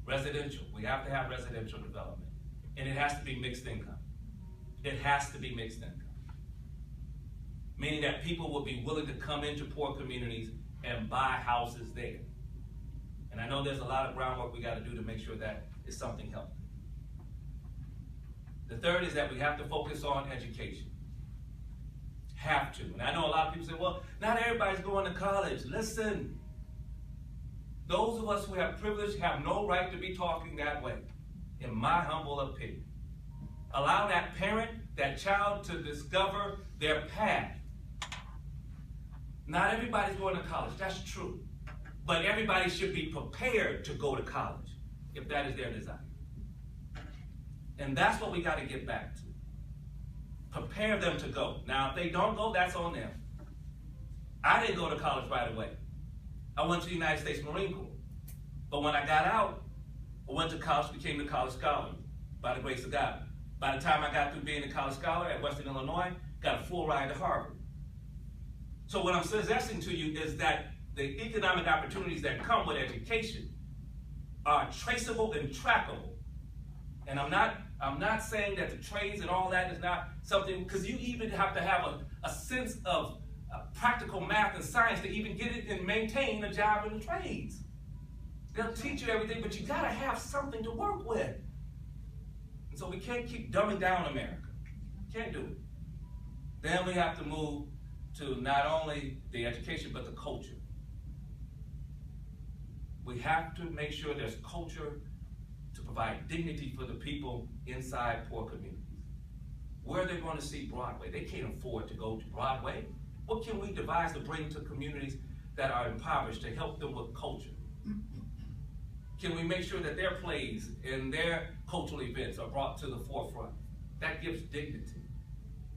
Speaker 3: Residential. We have to have residential development. And it has to be mixed income. It has to be mixed income. Meaning that people will be willing to come into poor communities and buy houses there. And I know there's a lot of groundwork we got to do to make sure that is something healthy. The third is that we have to focus on education. Have to. And I know a lot of people say, well, not everybody's going to college. Listen. Those of us who have privilege have no right to be talking that way, in my humble opinion. Allow that parent, that child to discover their path. Not everybody's going to college, that's true. But everybody should be prepared to go to college, if that is their desire. And that's what we got to get back to. Prepare them to go. Now, if they don't go, that's on them. I didn't go to college right away. I went to the United States Marine Corps. But when I got out, I went to college, became a college scholar, by the grace of God. By the time I got through being a college scholar at Western Illinois, got a full ride to Harvard. So what I'm suggesting to you is that the economic opportunities that come with education are traceable and trackable. And I'm not saying that the trades and all that is not something, because you even have to have a sense of practical math and science to even get it and maintain a job in the trades. They'll teach you everything, but you gotta have something to work with. And so we can't keep dumbing down America. Can't do it. Then we have to move to not only the education, but the culture. We have to make sure there's culture to provide dignity for the people inside poor communities. Where are they going to see Broadway? They can't afford to go to Broadway. What can we devise to bring to communities that are impoverished to help them with culture? Can we make sure that their plays and their cultural events are brought to the forefront? That gives dignity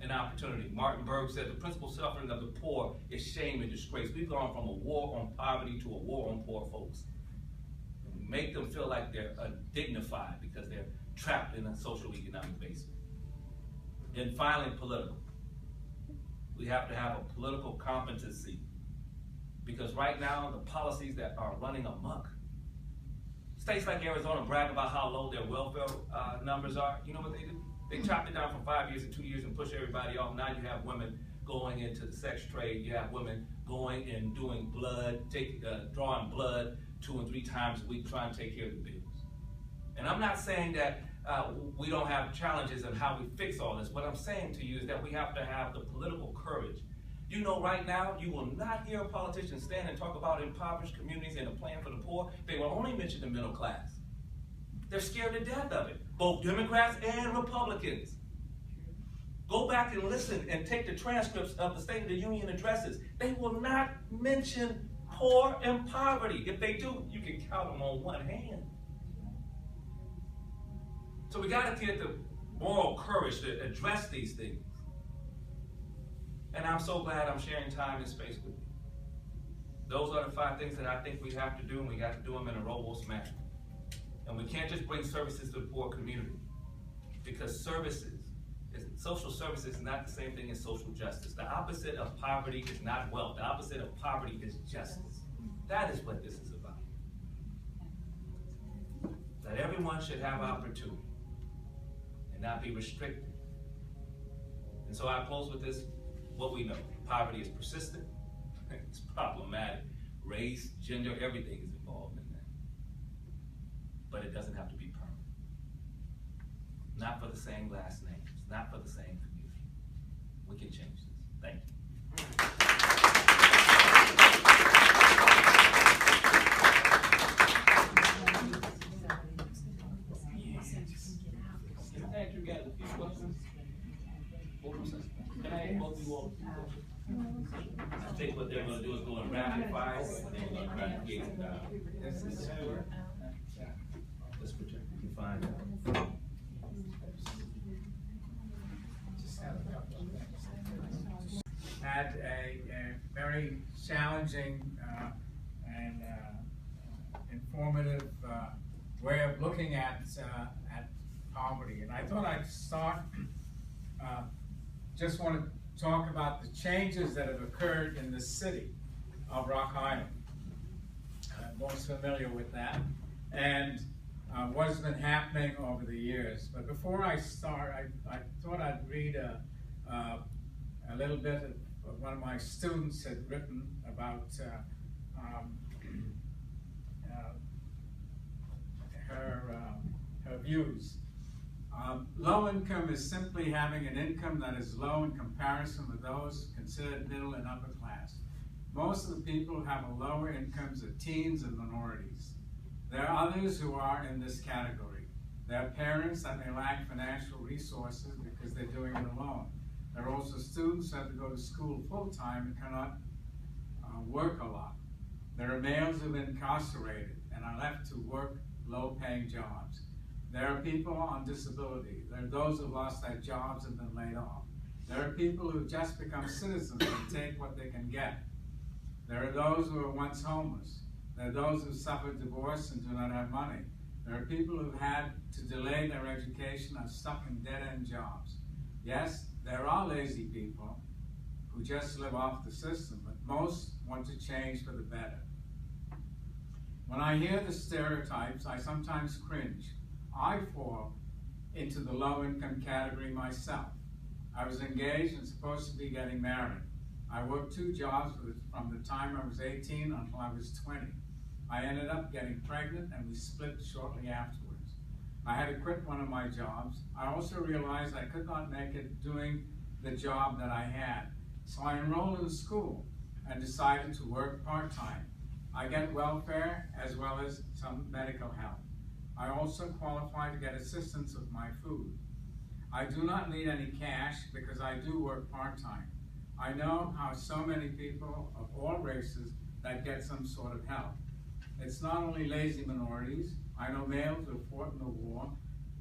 Speaker 3: and opportunity. Martin Berg said the principal suffering of the poor is shame and disgrace. We've gone from a war on poverty to a war on poor folks. And make them feel like they're undignified because they're trapped in a social economic basement. And finally, political. We have to have a political competency
Speaker 4: Because right now, the policies that are running amok, states like Arizona brag about how low their welfare numbers are. You know what they do? They chopped it down from 5 years to 2 years and push everybody off. Now you have women going into the sex trade. You have women going and doing blood, drawing blood 2 and 3 times a week, trying to take care of the bills. And I'm not saying that we don't have challenges in how we fix all this. What I'm saying to you is that we have to have the political courage. You know, right now, you will not hear a politician stand and talk about impoverished communities and a plan for the poor. They will only mention the middle class. They're scared to death of it, both Democrats and Republicans. Go back and listen and take the transcripts of the State of the Union addresses. They will not mention poor and poverty. If they do, you can count them on one hand. So we got to get the moral courage to address these things. And I'm so glad I'm sharing time and space with you. Those are the 5 things that I think we have to do, and we got to do them in a robust manner. And we can't just bring services to the poor community, because social services is not the same thing as social justice. The opposite of poverty is not wealth. The opposite of poverty is justice. That is what this is about. That everyone should have opportunity and not be restricted. And so I close with this. What we know, poverty is persistent, it's problematic. Race, gender, everything is involved in that. But it doesn't have to be permanent. Not for the same last names, not for the same community. We can change this. Thank you.
Speaker 5: Andrew got a few questions. Can I ask both of you all?
Speaker 4: I think what they're going to do is go in rapid fire, and they're going to try to get it down. Let's pretend we can find out.
Speaker 6: Had a very challenging and informative way of looking at poverty, and I thought I'd start. Just want to talk about the changes that have occurred in the city of Rock Island. I'm most familiar with that, and what's been happening over the years. But before I start, I thought I'd read a little bit of one of my students had written about her views. Low income is simply having an income that is low in comparison with those considered middle and upper class. Most of the people who have a lower incomes are teens and minorities. There are others who are in this category. There are parents that may lack financial resources because they're doing it alone. There are also students who have to go to school full-time and cannot work a lot. There are males who have been incarcerated and are left to work low-paying jobs. There are people on disability. There are those who lost their jobs and been laid off. There are people who have just become citizens and take what they can get. There are those who were once homeless. There are those who suffered divorce and do not have money. There are people who've had to delay their education and are stuck in dead-end jobs. Yes, there are lazy people who just live off the system, but most want to change for the better. When I hear the stereotypes, I sometimes cringe. I fall into the low-income category myself. I was engaged and supposed to be getting married. I worked 2 jobs from the time I was 18 until I was 20. I ended up getting pregnant and we split shortly afterwards. I had to quit one of my jobs. I also realized I could not make it doing the job that I had. So I enrolled in school and decided to work part-time. I get welfare as well as some medical help. I also qualify to get assistance with my food. I do not need any cash because I do work part-time. I know how so many people of all races that get some sort of help. It's not only lazy minorities. I know males who have fought in the war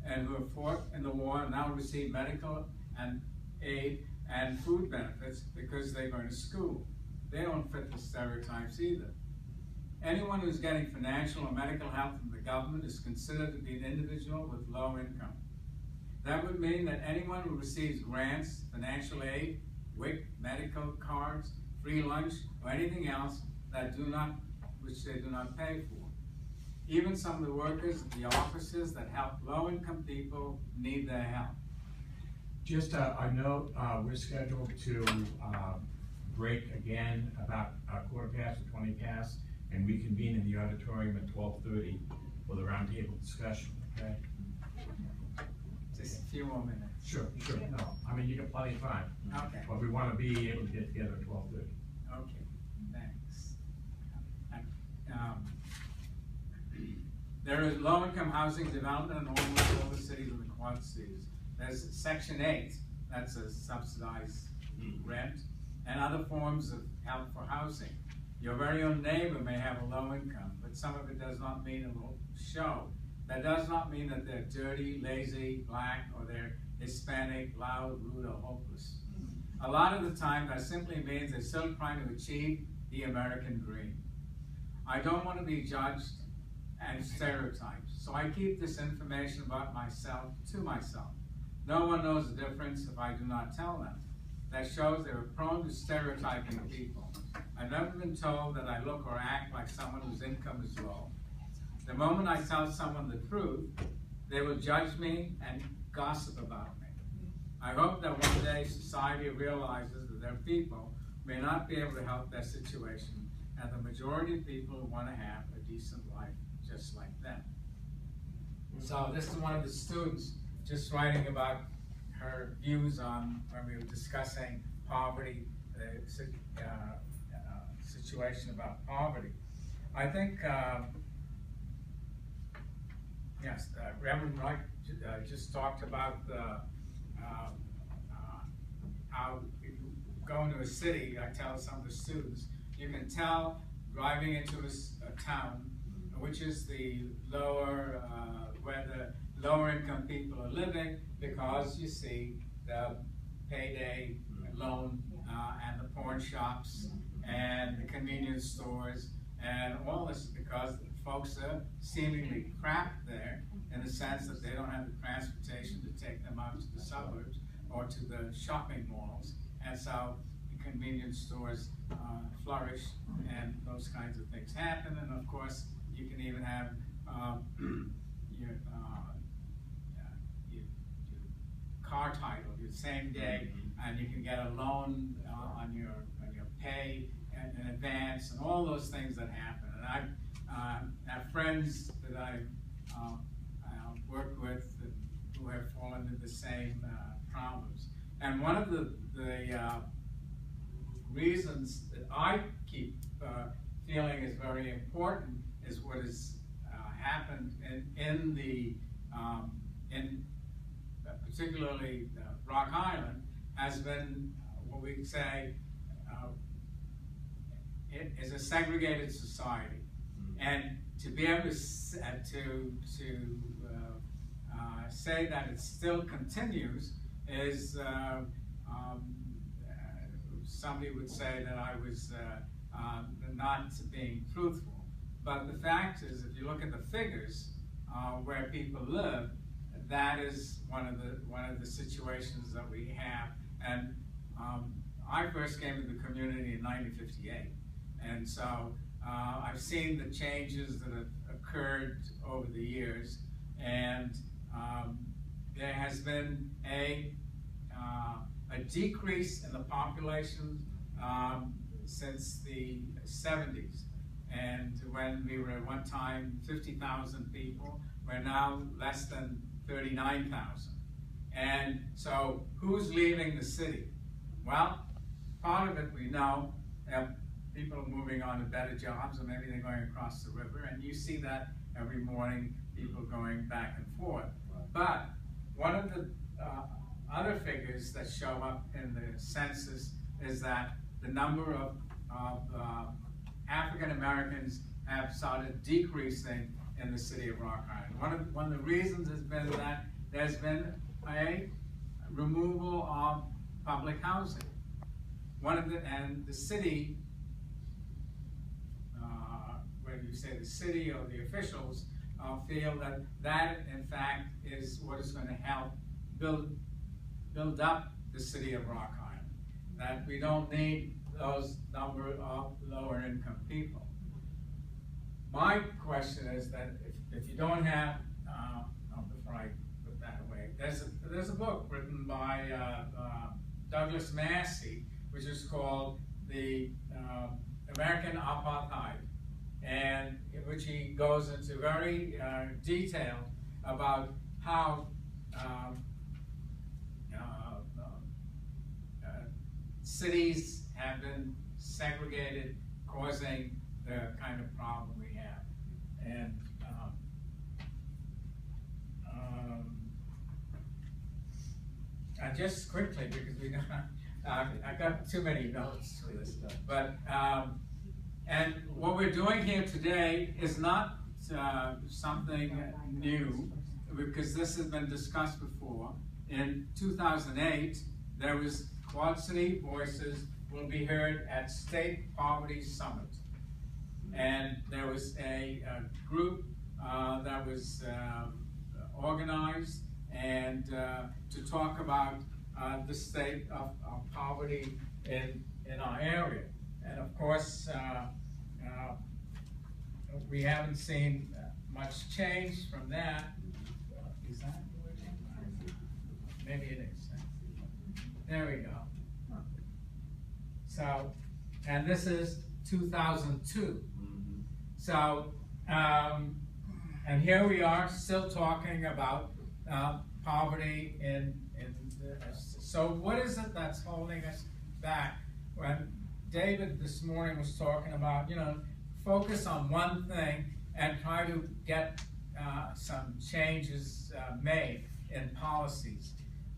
Speaker 6: and who have fought in the war and now receive medical and aid and food benefits because they're going to school. They don't fit the stereotypes either. Anyone who's getting financial or medical help from the government is considered to be an individual with low income. That would mean that anyone who receives grants, financial aid, WIC, medical cards, free lunch, or anything else which they do not pay for. Even some of the workers at the offices that help low-income people need their help.
Speaker 7: Just a note, we're scheduled to break again about 20 or 20 past, and we convene in the auditorium at 12:30 for the roundtable discussion, okay?
Speaker 6: Just a few more minutes.
Speaker 7: Sure, no, I mean, you got plenty of time.
Speaker 6: Okay.
Speaker 7: But we want to be able to get together at 12:30.
Speaker 6: Okay, thanks. There is low-income housing development in almost all the cities in the Quad Cities. There's Section 8, that's a subsidized rent, and other forms of help for housing. Your very own neighbor may have a low income, but some of it does not mean it will show. That does not mean that they're dirty, lazy, black, or they're Hispanic, loud, rude, or hopeless. A lot of the time, that simply means they're still trying to achieve the American dream. I don't want to be judged and stereotyped, so I keep this information about myself to myself. No one knows the difference if I do not tell them. That shows they are prone to stereotyping people. I've never been told that I look or act like someone whose income is low. The moment I tell someone the truth, they will judge me and gossip about me. I hope that one day society realizes that their people may not be able to help their situation, and the majority of people want to have a decent life just like them. So this is one of the students just writing about her views on when we were discussing poverty, the situation about poverty. I think, yes, Reverend Wright just talked about how if you go into a city, I tell some of the students, you can tell driving into a town, which is the lower, where the lower income people are living, because you see the payday loan and the pawn shops and the convenience stores, and all this is because folks are seemingly trapped there in the sense that they don't have the transportation to take them out to the suburbs or to the shopping malls, and so the convenience stores flourish and those kinds of things happen. And of course you can even have your car title your same day, and you can get a loan on your pay in advance, and all those things that happen. And I have friends that I work with who have fallen into the same problems. And one of the reasons that I keep feeling is very important is what has happened in particularly Rock Island, has been what we say it is a segregated society, and to be able to say that it still continues is somebody would say that I was not being truthful. But the fact is, if you look at the figures where people live, that is one of the situations that we have. And I first came to the community in 1958, and so I've seen the changes that have occurred over the years, and there has been a decrease in the population since the 70s. And when we were at one time 50,000 people, we're now less than 39,000. And so who's leaving the city? Well, part of it we know, people are moving on to better jobs, or maybe they're going across the river, and you see that every morning, people going back and forth. But one of the other figures that show up in the census is that the number of African Americans have started decreasing in the city of Rock Island. One of the reasons has been that there's been a removal of public housing. And the city, whether you say the city or the officials, feel that in fact is what is going to help build up the city of Rock Island. That we don't need those number of lower income people. My question is that if you don't have, before I put that away, there's a book written by Douglas Massey, which is called The American Apartheid, and in which he goes into very detail about how cities have been segregated, causing the kind of problem we have. And just quickly, because we don't, I got too many notes for this stuff, but and what we're doing here today is not something new, because this has been discussed before. In 2008, there was Quad City Voices will be heard at State Poverty Summit. And there was a group that was organized and to talk about the state of poverty in our area. And of course, we haven't seen much change from that. Is that working? Maybe it is. There we go. So, and this is 2002. So, and here we are still talking about poverty so what is it that's holding us back? When David this morning was talking about, focus on one thing and try to get some changes made in policies.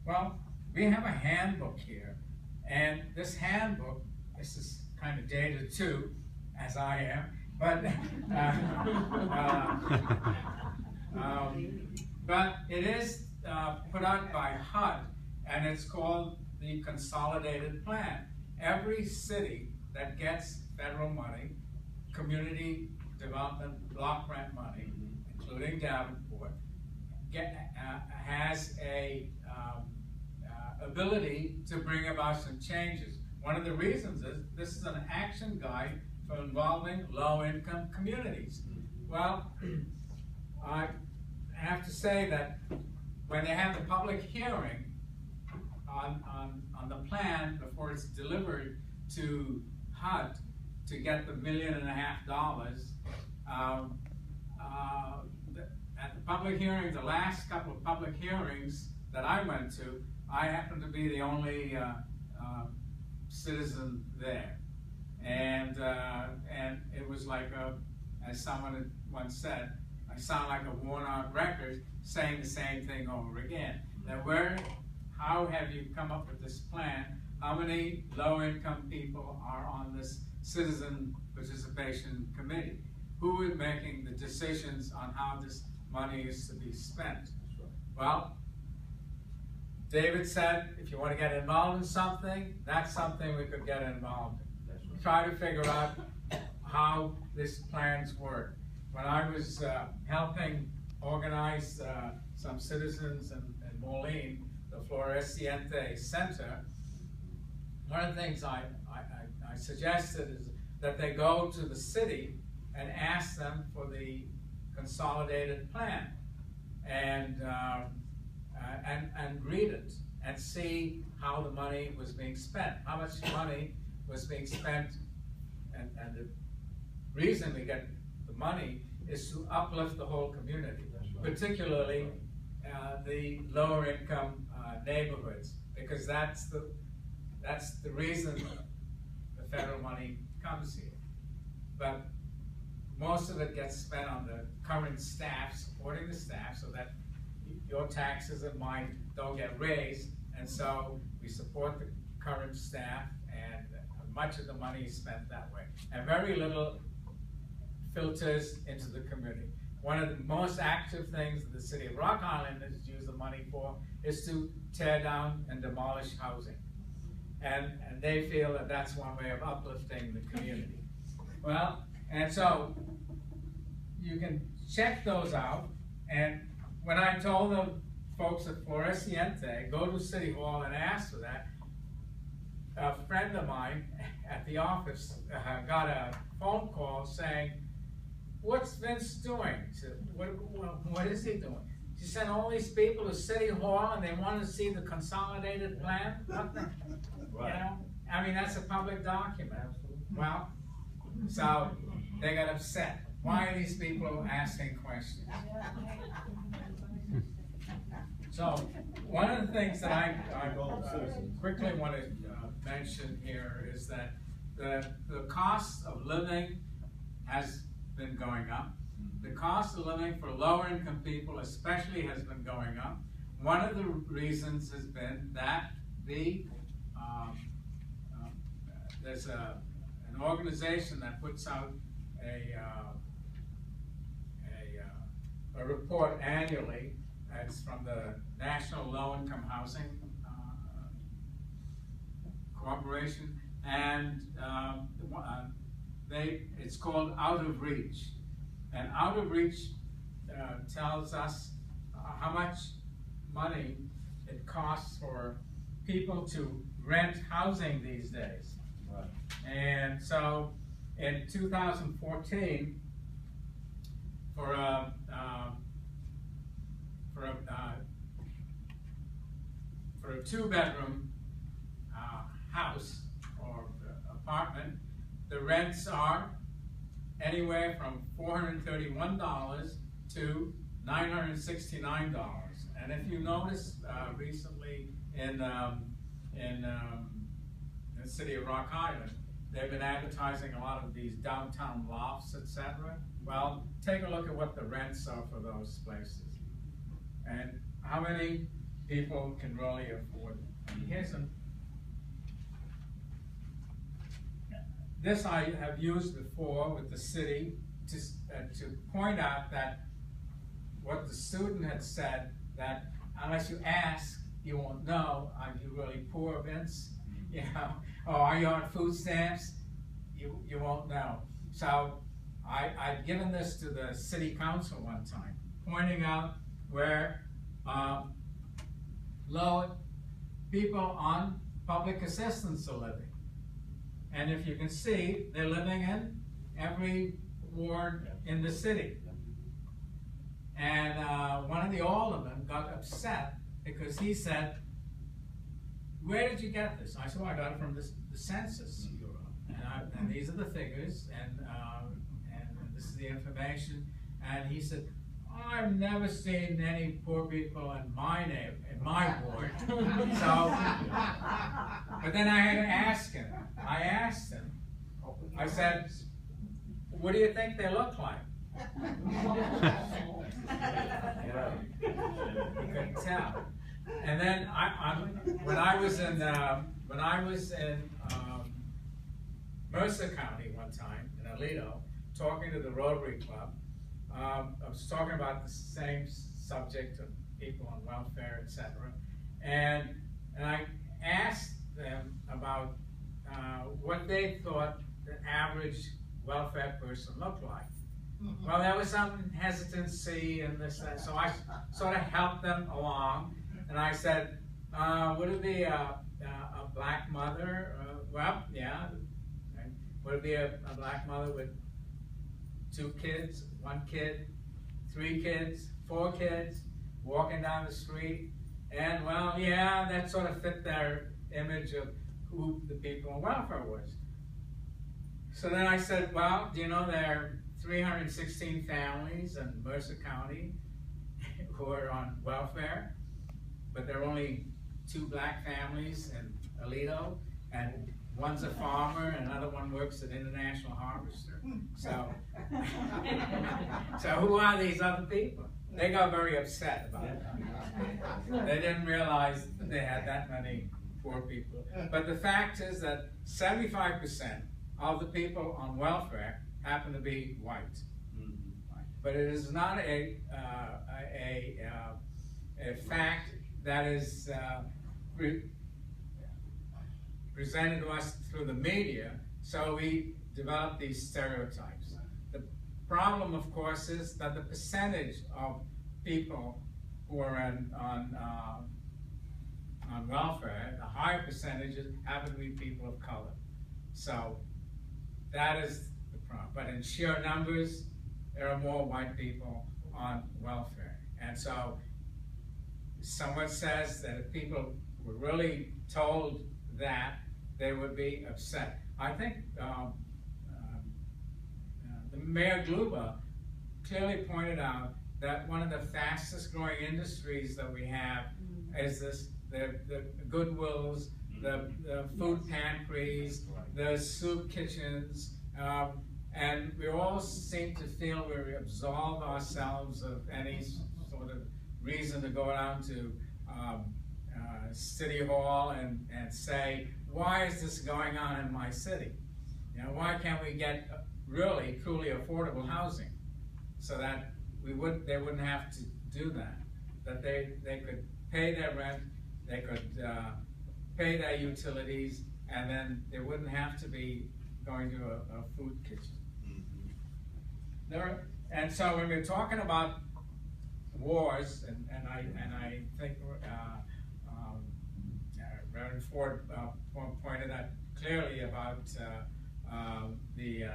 Speaker 6: Well, we have a handbook here, and this handbook, this is kind of dated too, as I am, but it is put out by HUD, and it's called the Consolidated Plan. Every city that gets federal money, community development block grant money, including Davenport, has a ability to bring about some changes. One of the reasons is this is an action guide for involving low-income communities. Well, I have to say that when they have the public hearing on the plan before it's delivered to HUD to get the $1.5 million, at the public hearing, the last couple of public hearings that I went to, I happened to be the only citizen there. And it was like, as someone had once said, I sound like a worn-out record saying the same thing over again. Now, how have you come up with this plan? How many low-income people are on this citizen participation committee? Who is making the decisions on how this money is to be spent? Well, David said, if you want to get involved in something, that's something we could get involved in. Try to figure out how these plans work. When I was helping organize some citizens in Moline, the Floreciente Center, one of the things I suggested is that they go to the city and ask them for the consolidated plan and read it and see how the money was being spent, how much money was being spent, and the reason we get the money is to uplift the whole community, particularly the lower income neighborhoods, because that's the reason the federal money comes here. But most of it gets spent on the current staff, supporting the staff, so that your taxes and mine don't get raised, and so we support the current staff, and much of the money is spent that way, and very little filters into the community. One of the most active things that the city of Rock Island has used the money for is to tear down and demolish housing, and they feel that that's one way of uplifting the community. Well, and so you can check those out, and when I told the folks at Floreciente, go to City Hall and ask for that, a friend of mine at the office got a phone call saying, "What's Vince doing?" She said, what is he doing? She sent all these people to City Hall and they want to see the consolidated plan. What the,
Speaker 4: Right.
Speaker 6: you know? I mean, that's a public document. Well, so they got upset. Why are these people asking questions? So one of the things that I quickly want to mention here is that the cost of living has been going up. The cost of living for lower income people especially has been going up. One of the reasons has been that there's an organization that puts out a report annually. It's from the National Low Income Housing Corporation, and it's called Out of Reach. And Out of Reach tells us how much money it costs for people to rent housing these days.
Speaker 4: Right.
Speaker 6: And so in 2014, for a two-bedroom house or apartment, the rents are anywhere from $431 to $969. And if you notice recently in the city of Rock Island, they've been advertising a lot of these downtown lofts, etc. Well, take a look at what the rents are for those places. And how many people can really afford them? Here's some. This I have used before with the city to point out that what the student had said, that unless you ask, you won't know. Are you really poor, Vince? You know, or are you on food stamps? You won't know. So I'd given this to the city council one time, pointing out where low people on public assistance are living. And if you can see, they're living in every ward in the city. And one of the aldermen got upset because he said, "Where did you get this?" I said, "Well, I got it from the Census Bureau. And these are the figures, and this is the information." And he said, "I've never seen any poor people in my ward." So, but then I had to ask him. I asked him. I said, "What do you think they look like?" He couldn't tell. And then when I was in Mercer County one time in Aledo, talking to the Rotary Club, I was talking about the same subject of people on welfare, etc. And I asked them about what they thought the average welfare person looked like. Mm-hmm. Well, there was some hesitancy and this, that, so I sort of helped them along, and I said, would it be a black mother? Well, yeah. Would it be a black mother with 2 kids, 1 kid, 3 kids, 4 kids, walking down the street? And well, yeah, that sort of fit their image of who the people on welfare was. So then I said, well, do you know there are 316 families in Mercer County who are on welfare, but there are only 2 black families in Aledo, and one's a farmer and another one works at International Harvester. So, so who are these other people? They got very upset about it. They didn't realize that they had that many poor people. But the fact is that 75% of the people on welfare happen to be white. But it is not a fact that is presented to us through the media, so we develop these stereotypes. The problem, of course, is that the percentage of people who are on on welfare, the higher percentages happen to be people of color. So that is the problem. But in sheer numbers, there are more white people on welfare. And so someone says that if people were really told that, they would be upset. I think the Mayor Gluba clearly pointed out that one of the fastest growing industries that we have is the Goodwills, the food pantries, the soup kitchens, and we all seem to feel we absolve ourselves of any sort of reason to go down to City Hall and say, why is this going on in my city? You know, why can't we get really truly affordable housing so that they wouldn't have to do that, that they could pay their rent, they could pay their utilities, and then they wouldn't have to be going to a food kitchen. And so when we're talking about wars, and I think Reverend Ford pointed out clearly about the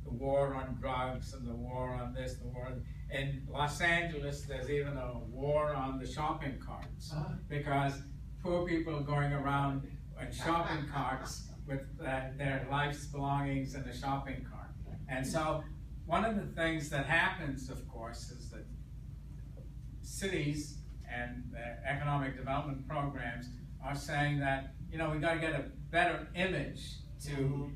Speaker 6: war on drugs and the war on this, the war in Los Angeles. There's even a war on the shopping carts because poor people are going around in shopping carts with their life's belongings in a shopping cart. And so one of the things that happens, of course, is that cities and economic development programs are saying that, you know, we got to get a better image to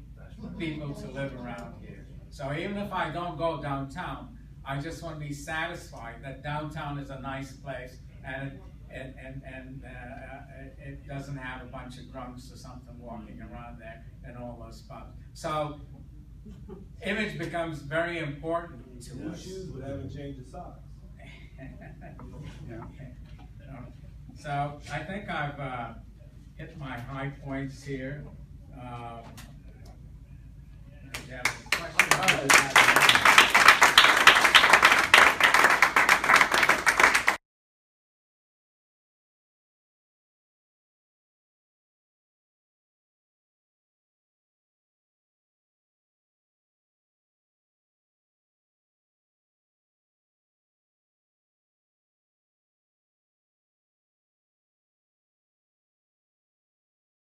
Speaker 6: people to live around here. So even if I don't go downtown, I just want to be satisfied that downtown is a nice place and it doesn't have a bunch of drunks or something walking around there in all those spots. So image becomes very important to
Speaker 5: New
Speaker 6: us.
Speaker 5: shoes but haven't changed the socks.
Speaker 6: So I think I've hit my high points here. Do you have any questions?